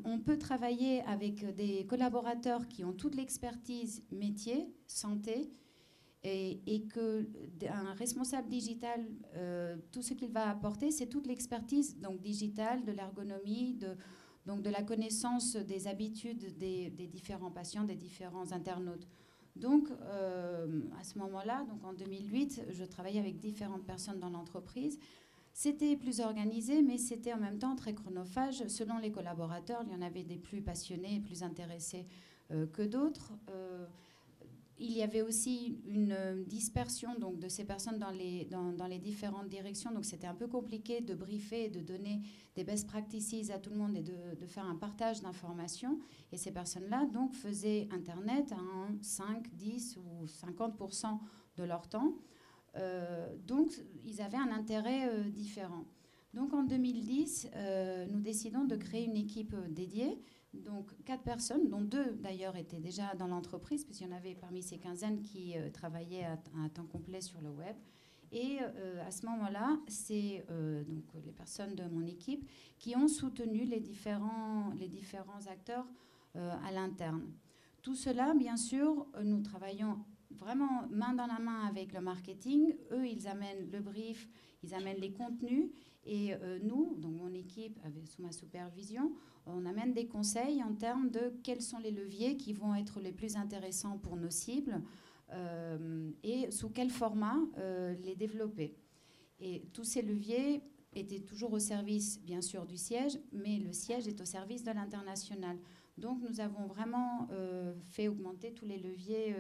on peut travailler avec des collaborateurs qui ont toute l'expertise métier, santé, et qu'un responsable digital, tout ce qu'il va apporter, c'est toute l'expertise donc digitale, de l'ergonomie, donc de la connaissance des habitudes des différents patients, des différents internautes. Donc, à ce moment-là, donc en 2008, je travaillais avec différentes personnes dans l'entreprise. C'était plus organisé, mais c'était en même temps très chronophage. Selon les collaborateurs, il y en avait des plus passionnés et plus intéressés que d'autres. Il y avait aussi une dispersion donc, de ces personnes dans les différentes directions. Donc, c'était un peu compliqué de briefer et de donner des best practices à tout le monde et de faire un partage d'informations. Et ces personnes-là donc, faisaient Internet à 5, 10 ou 50% de leur temps. Donc, ils avaient un intérêt différent. Donc, en 2010, nous décidons de créer une équipe dédiée. Donc, 4 personnes, dont 2 d'ailleurs étaient déjà dans l'entreprise, puisqu'il y en avait parmi ces quinzaines qui travaillaient à temps complet sur le web. Et à ce moment-là, c'est donc les personnes de mon équipe qui ont soutenu les différents acteurs à l'interne. Tout cela, bien sûr, nous travaillons vraiment main dans la main avec le marketing. Eux, ils amènent le brief, ils amènent les contenus. Et nous, donc mon équipe, sous ma supervision, on amène des conseils en termes de quels sont les leviers qui vont être les plus intéressants pour nos cibles et sous quel format les développer. Et tous ces leviers étaient toujours au service, bien sûr, du siège, mais le siège est au service de l'international. Donc, nous avons vraiment fait augmenter tous les leviers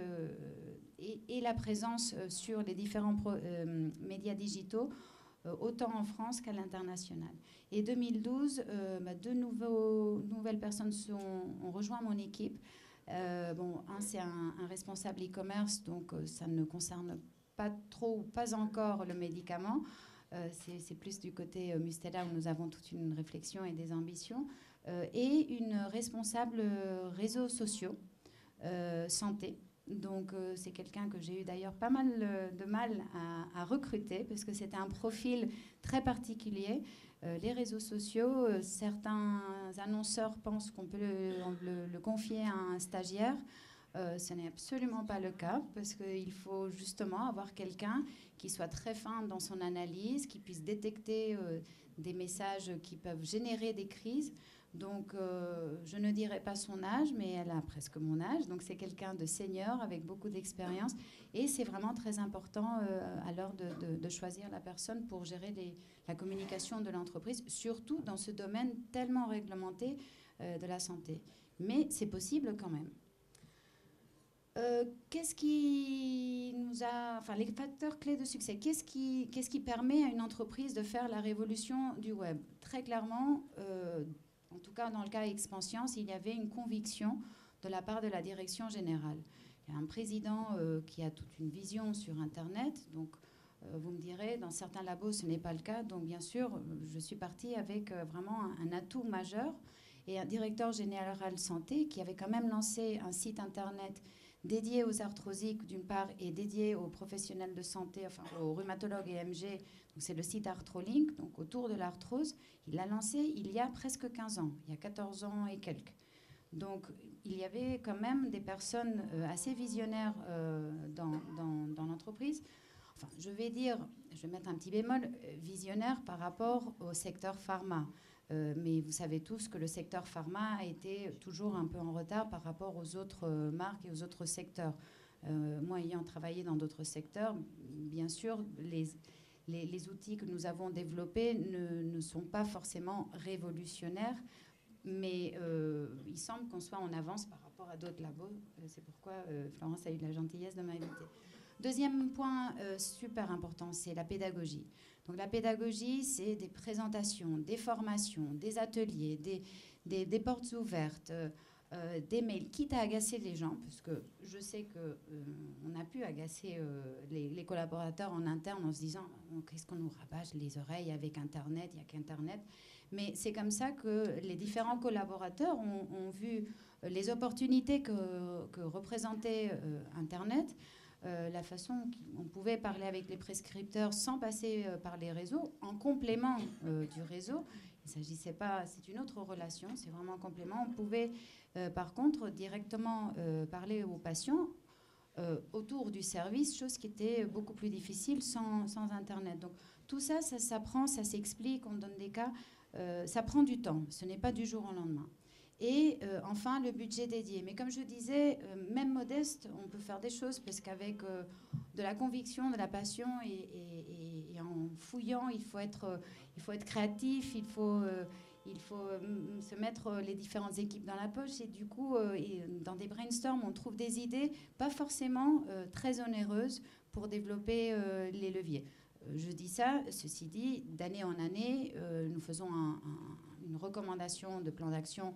et la présence sur les différents médias digitaux, autant en France qu'à l'international. Et 2012, 2 nouvelles personnes ont rejoint mon équipe. C'est un responsable e-commerce, donc ça ne concerne pas trop ou pas encore le médicament. C'est plus du côté Mustela où nous avons toute une réflexion et des ambitions. Et une responsable réseaux sociaux, santé. Donc, c'est quelqu'un que j'ai eu d'ailleurs pas mal de mal à recruter parce que c'était un profil très particulier. Les réseaux sociaux, certains annonceurs pensent qu'on peut le confier à un stagiaire. Ce n'est absolument pas le cas parce qu'il faut justement avoir quelqu'un qui soit très fin dans son analyse, qui puisse détecter des messages qui peuvent générer des crises. Donc, je ne dirai pas son âge, mais elle a presque mon âge. Donc, c'est quelqu'un de senior avec beaucoup d'expérience. Et c'est vraiment très important à l'heure de choisir la personne pour gérer la communication de l'entreprise, surtout dans ce domaine tellement réglementé de la santé. Mais c'est possible quand même. Qu'est-ce qui nous a... Enfin, les facteurs clés de succès. Qu'est-ce qui permet à une entreprise de faire la révolution du web ? Très clairement... en tout cas, dans le cas Expansience, il y avait une conviction de la part de la direction générale. Il y a un président qui a toute une vision sur Internet. Donc, vous me direz, dans certains labos, ce n'est pas le cas. Donc, bien sûr, je suis partie avec vraiment un atout majeur et un directeur général santé qui avait quand même lancé un site Internet dédié aux arthrosiques d'une part et dédié aux professionnels de santé, enfin aux rhumatologues et MG. C'est le site Arthrolink, donc autour de l'arthrose. Il l'a lancé il y a presque 15 ans, il y a 14 ans et quelques. Donc il y avait quand même des personnes assez visionnaires dans l'entreprise. Enfin, je vais mettre un petit bémol, visionnaire par rapport au secteur pharma. Mais vous savez tous que le secteur pharma a été toujours un peu en retard par rapport aux autres marques et aux autres secteurs. Moi, ayant travaillé dans d'autres secteurs, bien sûr, les outils que nous avons développés ne sont pas forcément révolutionnaires, mais il semble qu'on soit en avance par rapport à d'autres labos. C'est pourquoi Florence a eu la gentillesse de m'inviter. Deuxième point super important, c'est la pédagogie. Donc la pédagogie, c'est des présentations, des formations, des ateliers, des portes ouvertes, des mails, quitte à agacer les gens, parce que je sais qu'on a pu agacer les collaborateurs en interne en se disant qu'est-ce qu'on nous rabâche les oreilles avec Internet, il n'y a qu'Internet. Mais c'est comme ça que les différents collaborateurs ont vu les opportunités que représentait Internet, la façon qu'on pouvait parler avec les prescripteurs sans passer par les réseaux, en complément du réseau. Il ne s'agissait pas, c'est une autre relation, c'est vraiment en complément. On pouvait par contre directement parler aux patients autour du service, chose qui était beaucoup plus difficile sans Internet. Donc tout ça, ça s'apprend, ça s'explique, on donne des cas, ça prend du temps, ce n'est pas du jour au lendemain. Et enfin, le budget dédié. Mais comme je disais, même modeste, on peut faire des choses parce qu'avec de la conviction, de la passion et en fouillant, il faut être créatif, il faut se mettre les différentes équipes dans la poche. Et du coup, dans des brainstorms, on trouve des idées pas forcément très onéreuses pour développer les leviers. Je dis ça, ceci dit, d'année en année, nous faisons une recommandation de plan d'action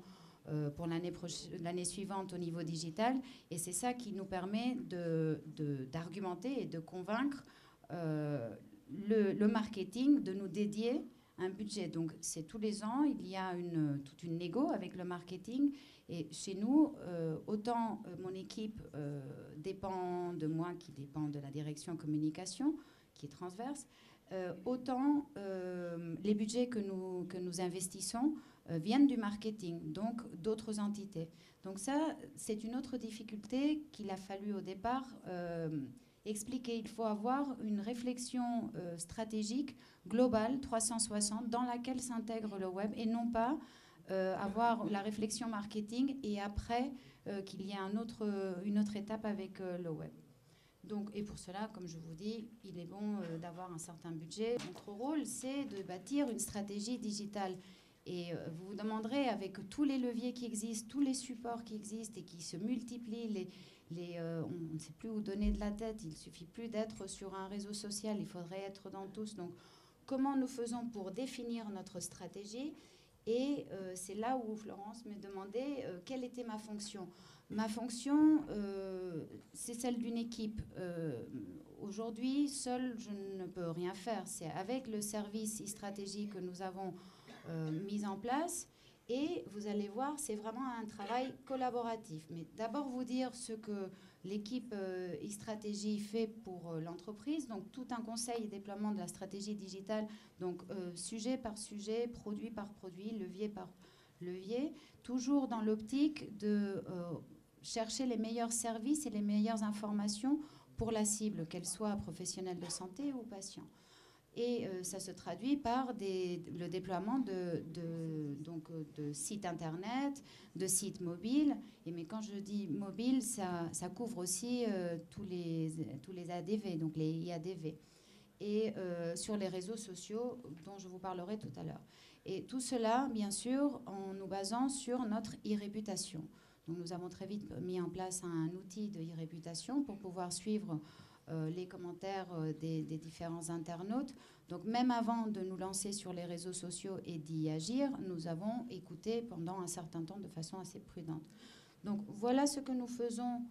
pour l'année suivante au niveau digital. Et c'est ça qui nous permet d'argumenter et de convaincre le marketing de nous dédier un budget. Donc c'est tous les ans, il y a toute une négo avec le marketing. Et chez nous, autant mon équipe dépend de moi, qui dépend de la direction communication, qui est transverse, autant les budgets que nous investissons viennent du marketing, donc d'autres entités. Donc ça, c'est une autre difficulté qu'il a fallu au départ expliquer. Il faut avoir une réflexion stratégique globale, 360, dans laquelle s'intègre le web, et non pas avoir la réflexion marketing et après qu'il y ait une autre étape avec le web. Donc, et pour cela, comme je vous dis, il est bon d'avoir un certain budget. Notre rôle, c'est de bâtir une stratégie digitale. Et vous vous demanderez, avec tous les leviers qui existent, tous les supports qui existent et qui se multiplient, on ne sait plus où donner de la tête, il ne suffit plus d'être sur un réseau social, il faudrait être dans tous. Donc, comment nous faisons pour définir notre stratégie? Et c'est là où Florence me demandait quelle était ma fonction. Ma fonction, c'est celle d'une équipe. Aujourd'hui, seule, je ne peux rien faire. C'est avec le service e-stratégie que nous avons mis en place. Et vous allez voir, c'est vraiment un travail collaboratif. Mais d'abord, vous dire ce que l'équipe e-stratégie fait pour l'entreprise. Donc, tout un conseil et déploiement de la stratégie digitale. Donc, sujet par sujet, produit par produit, levier par levier. Toujours dans l'optique de chercher les meilleurs services et les meilleures informations pour la cible, qu'elle soit professionnelle de santé ou patient. Et ça se traduit par le déploiement de sites internet, de sites mobiles. Mais quand je dis mobile, ça couvre aussi tous les ADV, donc les IADV. Et sur les réseaux sociaux dont je vous parlerai tout à l'heure. Et tout cela, bien sûr, en nous basant sur notre e-réputation. Donc nous avons très vite mis en place un outil de e-réputation pour pouvoir suivre les commentaires des différents internautes. Donc même avant de nous lancer sur les réseaux sociaux et d'y agir, nous avons écouté pendant un certain temps de façon assez prudente. Donc voilà ce que nous faisons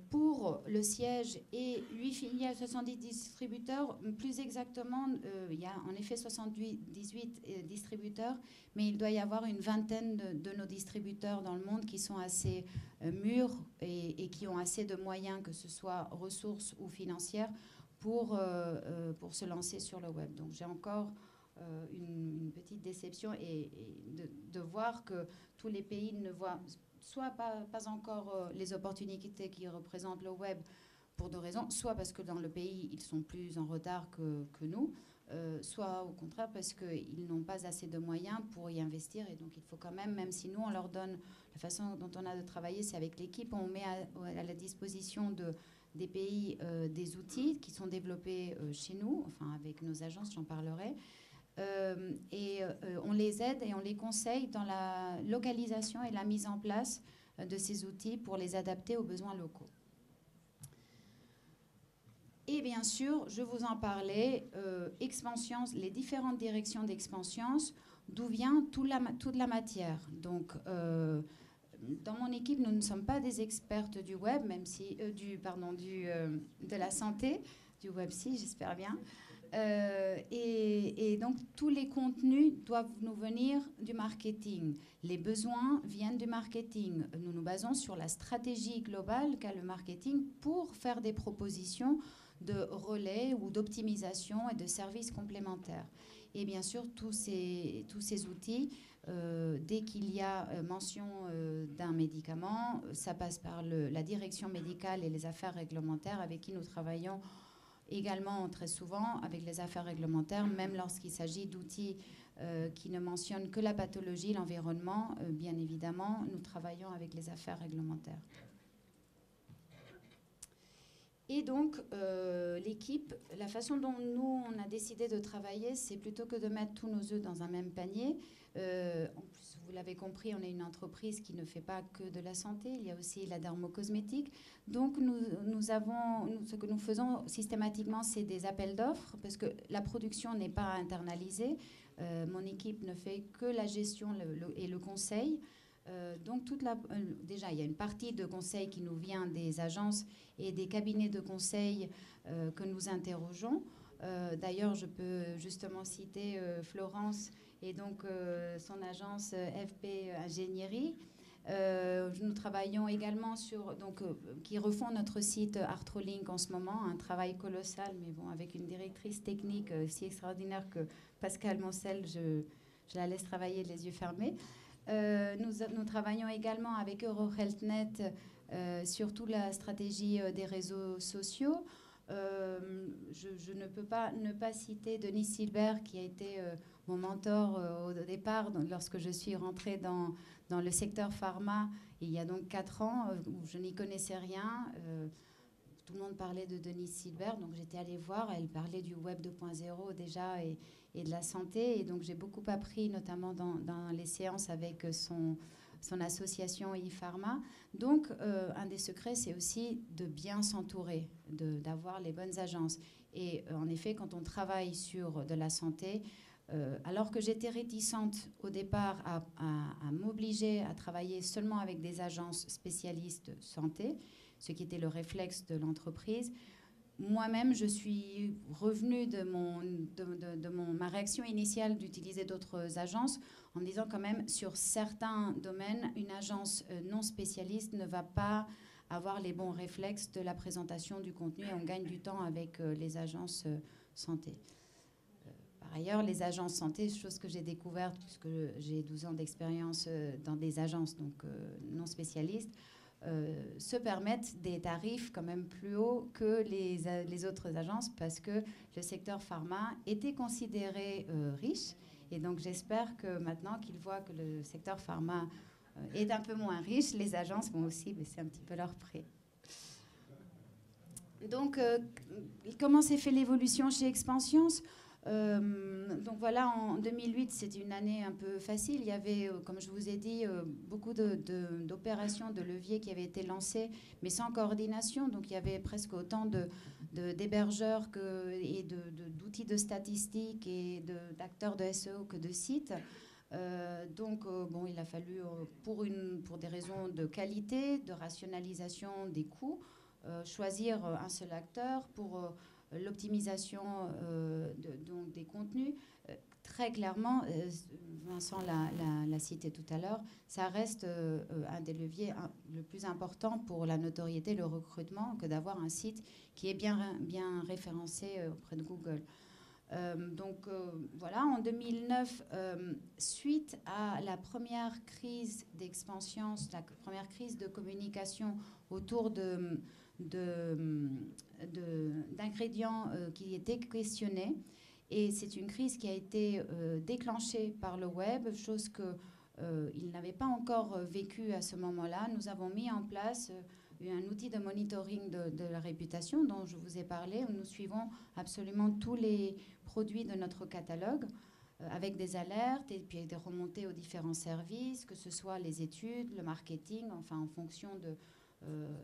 Pour le siège et 8 filiales, 70 distributeurs, plus exactement, il y a en effet 78 distributeurs, mais il doit y avoir une vingtaine de nos distributeurs dans le monde qui sont assez mûrs et qui ont assez de moyens, que ce soit ressources ou financières, pour se lancer sur le web. Donc j'ai encore une petite déception et de voir que tous les pays ne voient soit pas encore les opportunités qui représentent le web pour 2 raisons, soit parce que dans le pays, ils sont plus en retard que nous, soit au contraire parce qu'ils n'ont pas assez de moyens pour y investir. Et donc il faut quand même si nous, on leur donne, la façon dont on a de travailler, c'est avec l'équipe, on met à la disposition des pays des outils qui sont développés chez nous, enfin avec nos agences, j'en parlerai. On les aide et on les conseille dans la localisation et la mise en place de ces outils pour les adapter aux besoins locaux. Et bien sûr, je vous en parlais, Expansions, les différentes directions d'Expansions, d'où vient toute la matière. Donc, dans mon équipe, nous ne sommes pas des expertes du web, même si de la santé, du web si, j'espère bien. Et donc, tous les contenus doivent nous venir du marketing. Les besoins viennent du marketing. Nous nous basons sur la stratégie globale qu'a le marketing pour faire des propositions de relais ou d'optimisation et de services complémentaires. Et bien sûr, tous ces outils, dès qu'il y a mention d'un médicament, ça passe par la direction médicale et les affaires réglementaires avec qui nous travaillons également très souvent avec les affaires réglementaires, même lorsqu'il s'agit d'outils qui ne mentionnent que la pathologie, l'environnement, bien évidemment, nous travaillons avec les affaires réglementaires. Et donc, l'équipe, la façon dont nous, on a décidé de travailler, c'est plutôt que de mettre tous nos œufs dans un même panier. En plus, vous l'avez compris, on est une entreprise qui ne fait pas que de la santé, il y a aussi la dermocosmétique. Donc, ce que nous faisons systématiquement, c'est des appels d'offres, parce que la production n'est pas internalisée. Mon équipe ne fait que la gestion et le conseil. Donc, déjà, il y a une partie de conseil qui nous vient des agences et des cabinets de conseil que nous interrogeons. D'ailleurs, je peux justement citer Florence et donc son agence FP Ingénierie. Nous travaillons également qui refont notre site Arthrolink en ce moment, un travail colossal, mais bon, avec une directrice technique si extraordinaire que Pascal Moncel, je la laisse travailler les yeux fermés. Nous travaillons également avec EuroHealthNet sur toute la stratégie des réseaux sociaux. Je ne peux pas ne pas citer Denis Silbert, qui a été mon mentor au départ, lorsque je suis rentrée dans le secteur pharma, il y a donc 4 ans, où je n'y connaissais rien. Tout le monde parlait de Denis Silbert, donc j'étais allée voir. Elle parlait du Web 2.0 déjà et de la santé. Et donc j'ai beaucoup appris, notamment dans les séances avec son association e-pharma. Donc un des secrets, c'est aussi de bien s'entourer, d'avoir les bonnes agences. Et en effet, quand on travaille sur de la santé, alors que j'étais réticente au départ à m'obliger à travailler seulement avec des agences spécialistes santé, ce qui était le réflexe de l'entreprise, moi-même, je suis revenue de ma réaction initiale d'utiliser d'autres agences en me disant quand même, sur certains domaines, une agence non spécialiste ne va pas avoir les bons réflexes de la présentation du contenu et on gagne du temps avec les agences santé. Par ailleurs, les agences santé, chose que j'ai découverte puisque j'ai 12 ans d'expérience dans des agences donc, non spécialistes, se permettent des tarifs quand même plus hauts que les autres agences parce que le secteur pharma était considéré riche. Et donc j'espère que maintenant qu'ils voient que le secteur pharma est un peu moins riche, les agences vont aussi baisser un petit peu leur prix. Donc comment s'est fait l'évolution chez Expansions ? Donc voilà, en 2008, c'était une année un peu facile. Il y avait, comme je vous ai dit, beaucoup d'opérations, de leviers qui avaient été lancés, mais sans coordination. Donc il y avait presque autant d'hébergeurs et d'outils de statistiques et d'acteurs de SEO que de sites. Bon, il a fallu, pour des raisons de qualité, de rationalisation des coûts, choisir un seul acteur pour l'optimisation donc des contenus. Très clairement, Vincent l'a cité tout à l'heure, ça reste un des leviers le plus important pour la notoriété, le recrutement, que d'avoir un site qui est bien référencé auprès de Google. Voilà, en 2009, suite à la première crise d'expansion, la première crise de communication autour d'ingrédients qui étaient questionnés, et c'est une crise qui a été déclenchée par le web, chose qu'il n'avait pas encore vécue à ce moment-là. Nous avons mis en place un outil de monitoring de la réputation dont je vous ai parlé, où nous suivons absolument tous les produits de notre catalogue avec des alertes et puis des remontées aux différents services, que ce soit les études, le marketing, enfin en fonction de...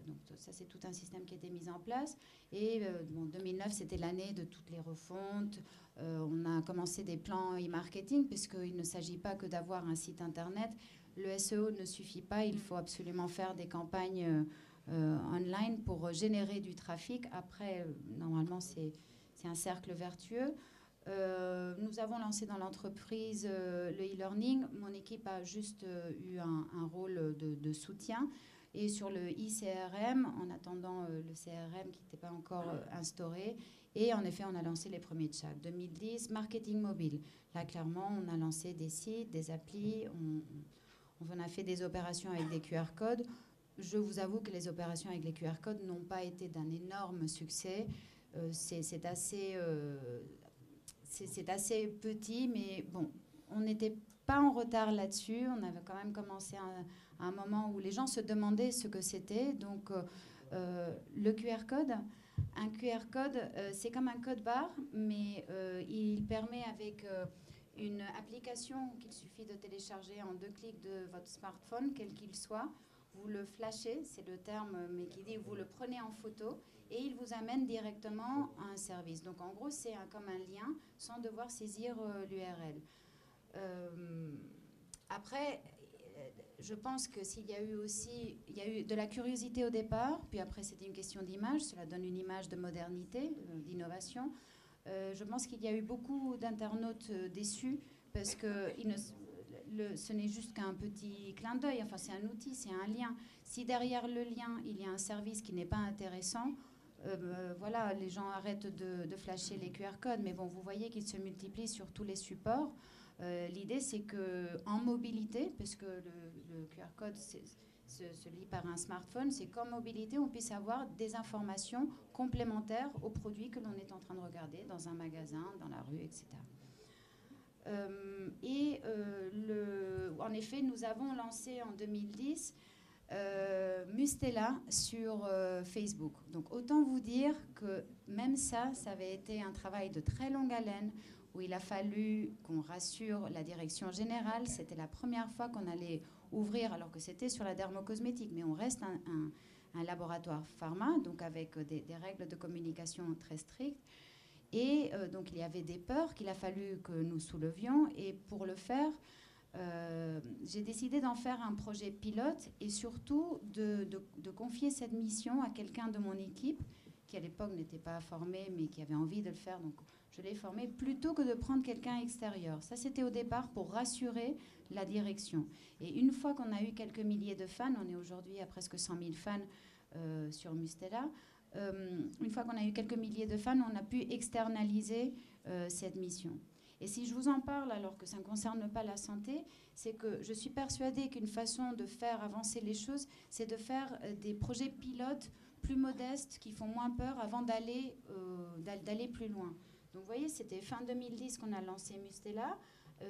donc ça, c'est tout un système qui a été mis en place. Et 2009, c'était l'année de toutes les refontes. On a commencé des plans e-marketing, puisqu'il ne s'agit pas que d'avoir un site Internet. Le SEO ne suffit pas, il faut absolument faire des campagnes online pour générer du trafic. Après, normalement, c'est un cercle vertueux. Nous avons lancé dans l'entreprise le e-learning. Mon équipe a juste eu un rôle de soutien. Et sur le e-CRM, en attendant le CRM qui n'était pas encore instauré. Et en effet, on a lancé les premiers chats. 2010, marketing mobile. Là, clairement, on a lancé des sites, des applis. On a fait des opérations avec des QR codes. Je vous avoue que les opérations avec les QR codes n'ont pas été d'un énorme succès. C'est assez petit, mais bon, on n'était pas en retard là-dessus. On avait quand même commencé à un moment où les gens se demandaient ce que c'était. Donc, le QR code, un QR code, c'est comme un code barre, mais il permet avec une application qu'il suffit de télécharger en 2 clics de votre smartphone, quel qu'il soit. Vous le flashez, c'est le terme, mais qui dit vous le prenez en photo et il vous amène directement à un service. Donc en gros, c'est comme un lien sans devoir saisir l'URL. Après, je pense que il y a eu de la curiosité au départ, puis après c'était une question d'image, cela donne une image de modernité, d'innovation. Je pense qu'il y a eu beaucoup d'internautes déçus parce que ce n'est juste qu'un petit clin d'œil, enfin c'est un outil, c'est un lien. Si derrière le lien, il y a un service qui n'est pas intéressant, voilà, les gens arrêtent de flasher les QR codes, mais bon, vous voyez qu'ils se multiplient sur tous les supports. L'idée, c'est qu'en mobilité, puisque le QR code se lit par un smartphone, c'est qu'en mobilité, on puisse avoir des informations complémentaires aux produits que l'on est en train de regarder dans un magasin, dans la rue, etc. En effet, nous avons lancé en 2010 Mustela sur Facebook. Donc autant vous dire que même ça avait été un travail de très longue haleine où il a fallu qu'on rassure la direction générale. C'était la première fois qu'on allait ouvrir, alors que c'était sur la dermocosmétique, mais on reste un laboratoire pharma, donc avec des règles de communication très strictes. Et donc il y avait des peurs qu'il a fallu que nous soulevions. Et pour le faire, j'ai décidé d'en faire un projet pilote et surtout de confier cette mission à quelqu'un de mon équipe qui à l'époque n'était pas formé mais qui avait envie de le faire. Donc je l'ai formé plutôt que de prendre quelqu'un extérieur. Ça, c'était au départ pour rassurer la direction. Et une fois qu'on a eu quelques milliers de fans, on est aujourd'hui à presque 100 000 fans sur Mustela, une fois qu'on a eu quelques milliers de fans, on a pu externaliser cette mission. Et si je vous en parle, alors que ça ne concerne pas la santé, c'est que je suis persuadée qu'une façon de faire avancer les choses, c'est de faire des projets pilotes plus modestes, qui font moins peur, avant d'aller plus loin. Donc vous voyez, c'était fin 2010 qu'on a lancé Mustela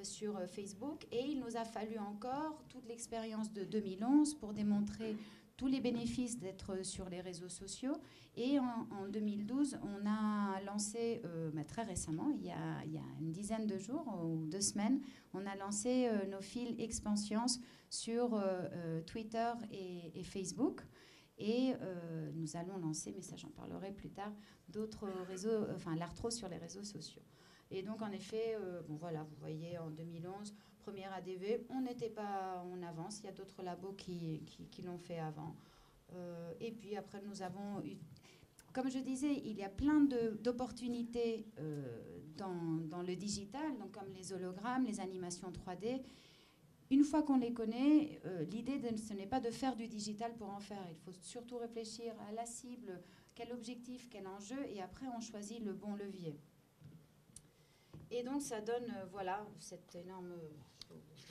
sur Facebook, et il nous a fallu encore toute l'expérience de 2011 pour démontrer tous les bénéfices d'être sur les réseaux sociaux. Et en 2012, on a lancé, très récemment, il y a une dizaine de jours ou 2 semaines, on a lancé nos fils Expansience sur Twitter et Facebook. Et nous allons lancer, mais ça j'en parlerai plus tard, d'autres réseaux, enfin l'Arthro sur les réseaux sociaux. Et donc en effet, voilà, vous voyez en 2011, Première ADV, on n'était pas en avance. Il y a d'autres labos qui l'ont fait avant. Et puis après, nous avons eu... Comme je disais, il y a plein d'opportunités dans le digital, donc comme les hologrammes, les animations 3D. Une fois qu'on les connaît, l'idée, ce n'est pas de faire du digital pour en faire. Il faut surtout réfléchir à la cible, quel objectif, quel enjeu, et après on choisit le bon levier. Et donc ça donne, voilà, cette énorme...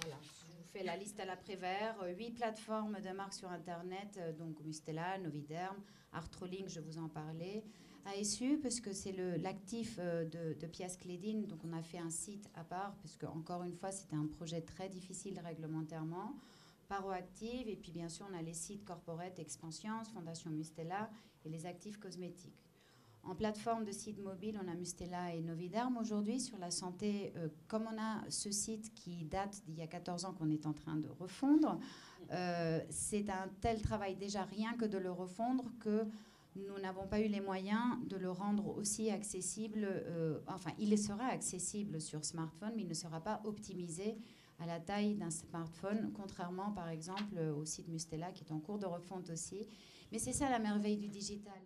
Voilà, je vous fais la liste à l'après-vert. 8 plateformes de marques sur Internet, donc Mustela, Noviderm, Artrolink, je vous en parlais. ASU, parce que c'est l'actif de Pièce Clédine, donc on a fait un site à part, parce que encore une fois, c'était un projet très difficile réglementairement. Paroactive, et puis bien sûr, on a les sites Corporate, Expansions, Fondation Mustela et les actifs cosmétiques. En plateforme de sites mobiles, on a Mustela et Noviderm aujourd'hui. Sur la santé, comme on a ce site qui date d'il y a 14 ans qu'on est en train de refondre, c'est un tel travail déjà rien que de le refondre que nous n'avons pas eu les moyens de le rendre aussi accessible. Enfin, il sera accessible sur smartphone, mais il ne sera pas optimisé à la taille d'un smartphone, contrairement par exemple au site Mustela qui est en cours de refonte aussi. Mais c'est ça la merveille du digital.